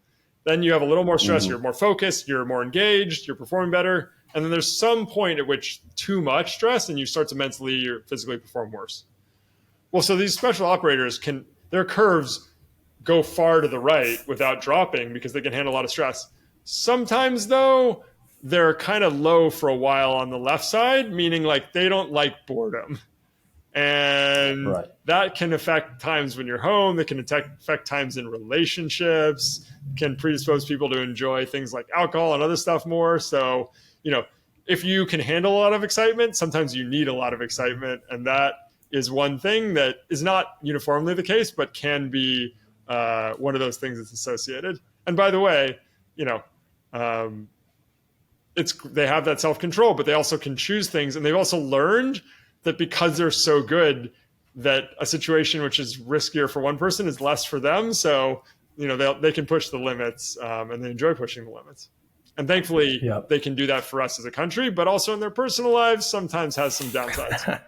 Then you have a little more stress, you're more focused, you're more engaged, you're performing better. And then there's some point at which too much stress and you start to mentally or physically perform worse. Well, so these special operators their curves go far to the right without dropping because they can handle a lot of stress. Sometimes though, they're kind of low for a while on the left side, meaning like they don't like boredom. And that can affect times when you're home. It can affect times in relationships, can predispose people to enjoy things like alcohol and other stuff more. So, if you can handle a lot of excitement, sometimes you need a lot of excitement. And that is one thing that is not uniformly the case, but can be one of those things that's associated. And by the way, they have that self-control, but they also can choose things. And they've also learned that because they're so good, that a situation which is riskier for one person is less for them. So, they can push the limits and they enjoy pushing the limits. And thankfully, they can do that for us as a country, but also in their personal lives sometimes has some downsides.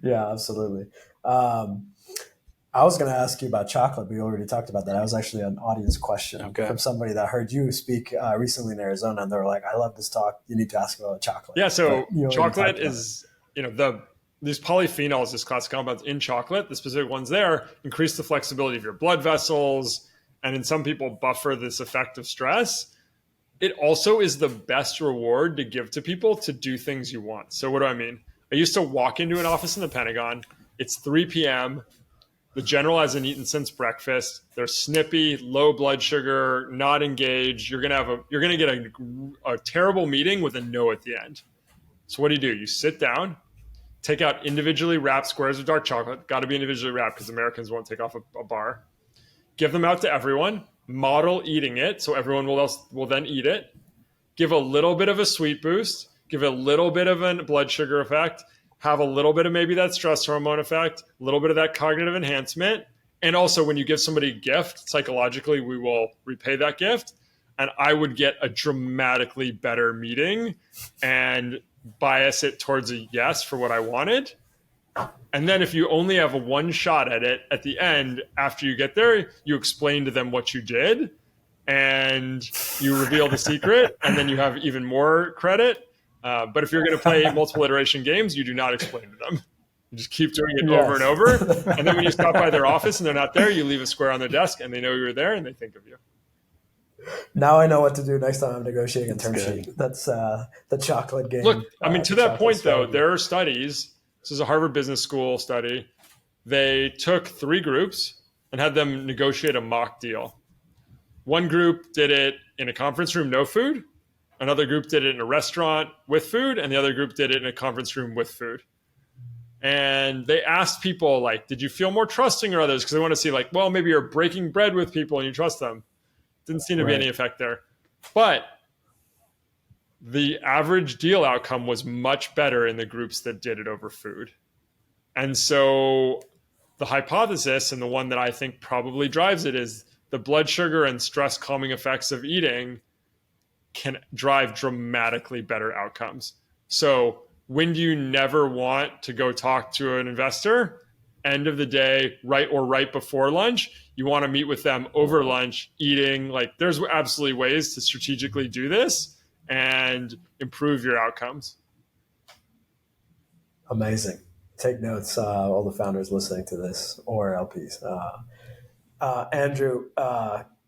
Yeah, absolutely. I was going to ask you about chocolate. We already talked about that. That was actually an audience question from somebody that heard you speak recently in Arizona, and they were like, "I love this talk. You need to ask about chocolate." Yeah. So chocolate is, these polyphenols, this class of compounds in chocolate, the specific ones there, increase the flexibility of your blood vessels, and in some people buffer this effect of stress. It also is the best reward to give to people to do things you want. So what do I mean? I used to walk into an office in the Pentagon. It's 3 p.m. The general hasn't eaten since breakfast. They're snippy, low blood sugar, not engaged. You're gonna get a terrible meeting with a no at the end. So what do? You sit down, take out individually wrapped squares of dark chocolate. Got to be individually wrapped because Americans won't take off a bar. Give them out to everyone. Model eating it, so everyone will then eat it. Give a little bit of a sweet boost. Give a little bit of a blood sugar effect. Have a little bit of maybe that stress hormone effect. A little bit of that cognitive enhancement. And also, when you give somebody a gift, psychologically, we will repay that gift. And I would get a dramatically better meeting and bias it towards a yes for what I wanted. And then if you only have a one shot at it at the end, after you get there, you explain to them what you did and you reveal the secret, and then you have even more credit. But if you're going to play multiple iteration games, you do not explain to them. You just keep doing it over and over. And then when you stop by their office and they're not there, you leave a square on their desk and they know you were there and they think of you. Now I know what to do next time I'm negotiating a term sheet. That's the chocolate game. Look, I mean, to that point, though, there are studies. This is a Harvard Business School study. They took 3 groups and had them negotiate a mock deal. One group did it in a conference room, no food. Another group did it in a restaurant with food. And the other group did it in a conference room with food. And they asked people, like, did you feel more trusting or others? Because they want to see, like, well, maybe you're breaking bread with people and you trust them. Didn't seem to be any effect there. But the average deal outcome was much better in the groups that did it over food. And so the hypothesis, and the one that I think probably drives it, is the blood sugar and stress calming effects of eating can drive dramatically better outcomes. So when do you never want to go talk to an investor? End of the day, right before lunch, you want to meet with them over lunch, eating. Like, there's absolutely ways to strategically do this and improve your outcomes. Amazing. Take notes, all the founders listening to this, or LPs. Andrew,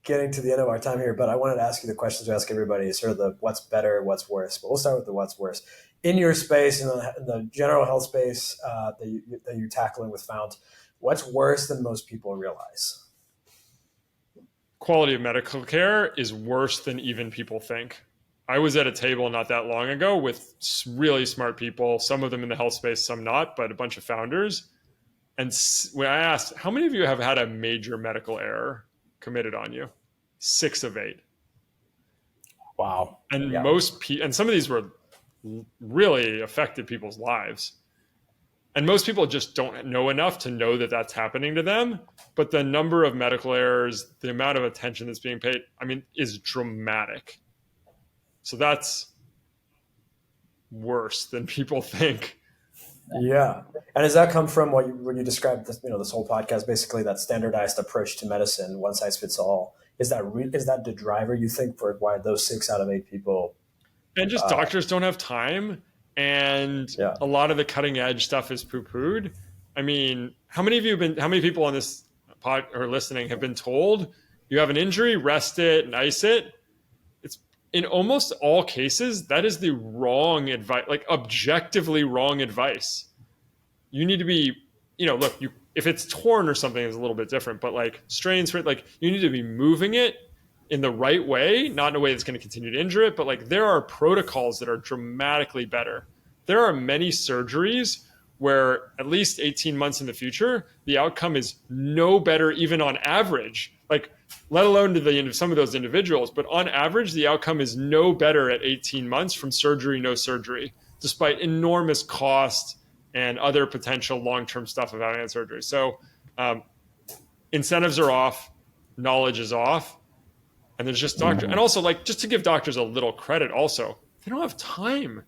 getting to the end of our time here, but I wanted to ask you the questions we ask everybody, sort of the what's better, what's worse. But we'll start with the what's worse. In your space, in the general health space that you're tackling with Fount, what's worse than most people realize? Quality of medical care is worse than even people think. I was at a table not that long ago with really smart people, some of them in the health space, some not, but a bunch of founders. And when I asked, how many of you have had a major medical error committed on you? 6 of 8. Wow. And and some of these were really affected people's lives. And most people just don't know enough to know that that's happening to them. But the number of medical errors, the amount of attention that's being paid, I mean, is dramatic. So that's worse than people think. Yeah. And does that come from when you described this, this whole podcast, basically that standardized approach to medicine, one size fits all? Is that the driver, you think, for why those 6 out of 8 people? And just doctors don't have time. And a lot of the cutting edge stuff is poo-pooed. I mean, how many people on this pod or listening have been told you have an injury, rest it and ice it? It's in almost all cases, that is the wrong advice, like objectively wrong advice. You need to be, if it's torn or something, it's a little bit different, but like strains, like you need to be moving it in the right way, not in a way that's going to continue to injure it, but like there are protocols that are dramatically better. There are many surgeries where at least 18 months in the future, the outcome is no better even on average, like let alone to some of those individuals, but on average, the outcome is no better at 18 months from surgery, no surgery, despite enormous cost and other potential long-term stuff of having that surgery. So incentives are off, knowledge is off, and there's just doctors. And also, like, just to give doctors a little credit also, they don't have time.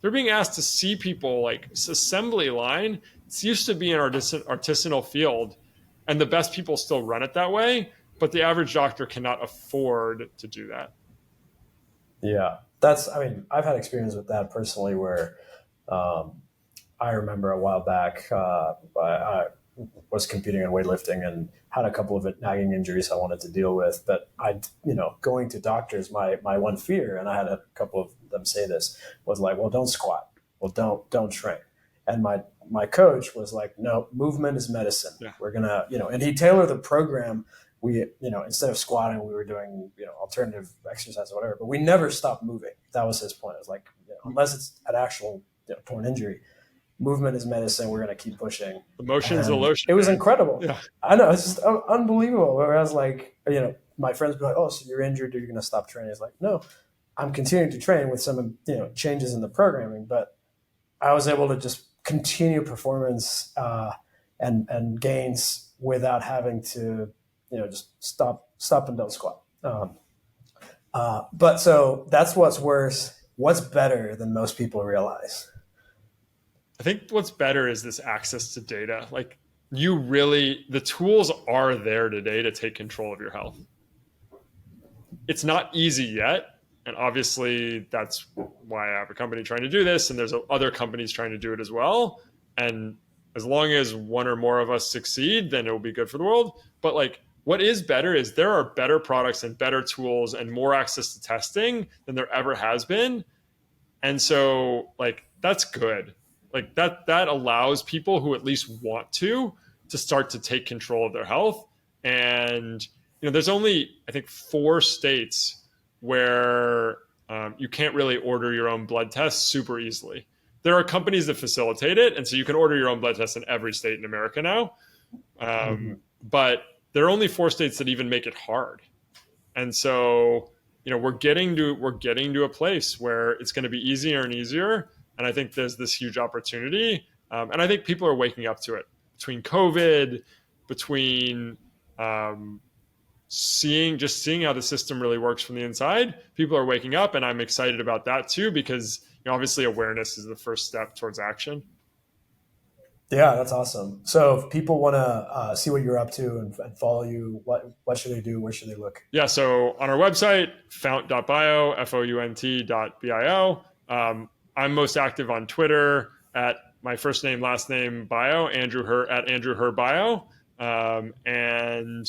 They're being asked to see people like assembly line. It used to be an artisanal field, and the best people still run it that way, but the average doctor cannot afford to do that. Yeah, I've had experience with that personally where I remember a while back, I was competing in weightlifting and had a couple of nagging injuries I wanted to deal with. But going to doctors, my one fear, and I had a couple of them say this, was like, well, don't squat. Well, don't train. And my coach was like, no, movement is medicine. Yeah. We're gonna, and he tailored the program. We, instead of squatting, we were doing, alternative exercise or whatever, but we never stopped moving. That was his point. It was like, unless it's an actual torn injury, movement is medicine. We're going to keep pushing. The motion's the lotion. It was incredible. Yeah. I know. It's just unbelievable. Whereas like, my friends be like, oh, so you're injured. You're going to stop training. It's like, no, I'm continuing to train with some, changes in the programming, but I was able to just continue performance and gains without having to, just stop and don't squat. But so that's what's worse. What's better than most people realize? I think what's better is this access to data. Like the tools are there today to take control of your health. It's not easy yet. And obviously that's why I have a company trying to do this. And there's other companies trying to do it as well. And as long as one or more of us succeed, then it will be good for the world. But like, what is better is there are better products and better tools and more access to testing than there ever has been. And so like, that's good. Like that allows people who at least want to start to take control of their health. And, there's only, I think, 4 states where you can't really order your own blood tests super easily. There are companies that facilitate it. And so you can order your own blood tests in every state in America now. But there are only 4 states that even make it hard. And so, we're getting to a place where it's going to be easier and easier. And I think there's this huge opportunity. And I think people are waking up to it between COVID, between seeing how the system really works from the inside. People are waking up, and I'm excited about that too, because obviously awareness is the first step towards action. Yeah, that's awesome. So if people want to see what you're up to and follow you, what should they do? Where should they look? Yeah, so on our website, fount.bio, fount.bio. I'm most active on Twitter at my first name, last name, bio, Andrew Herr at Andrew Herr bio. And,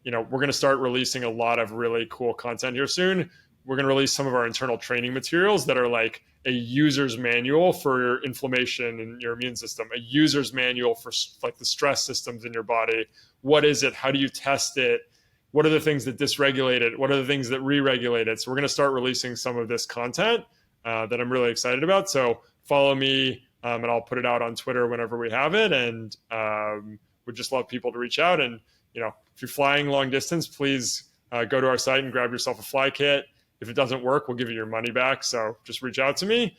we're going to start releasing a lot of really cool content here soon. We're going to release some of our internal training materials that are like a user's manual for your inflammation in your immune system, a user's manual for like the stress systems in your body. What is it? How do you test it? What are the things that dysregulate it? What are the things that re-regulate it? So we're going to start releasing some of this content that I'm really excited about. So follow me and I'll put it out on Twitter whenever we have it. And would just love people to reach out. And, if you're flying long distance, please go to our site and grab yourself a fly kit. If it doesn't work, we'll give you your money back. So just reach out to me.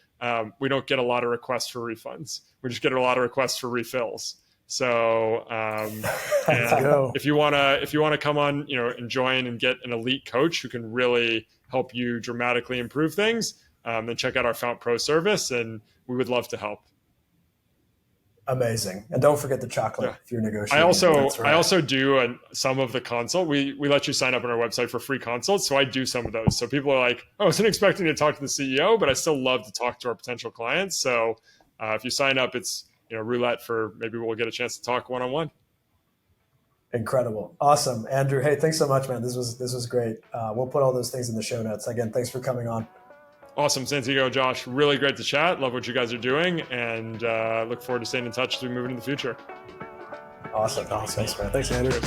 We don't get a lot of requests for refunds. We just get a lot of requests for refills. So if you want to come on, and join and get an elite coach who can really help you dramatically improve things, then check out our Fount Pro service, and we would love to help. Amazing. And don't forget the chocolate if you're negotiating. I also do some of the consult. We let you sign up on our website for free consults. So I do some of those. So people are like, oh, I wasn't expecting to talk to the CEO, but I still love to talk to our potential clients. So if you sign up, it's roulette for maybe we'll get a chance to talk one-on-one. Incredible. Awesome. Andrew, hey, thanks so much, man. This was great. We'll put all those things in the show notes. Again, thanks for coming on. Awesome. Santiago, Josh, really great to chat. Love what you guys are doing, and look forward to staying in touch as we move into the future. Awesome. Thanks, man. Thanks, Andrew.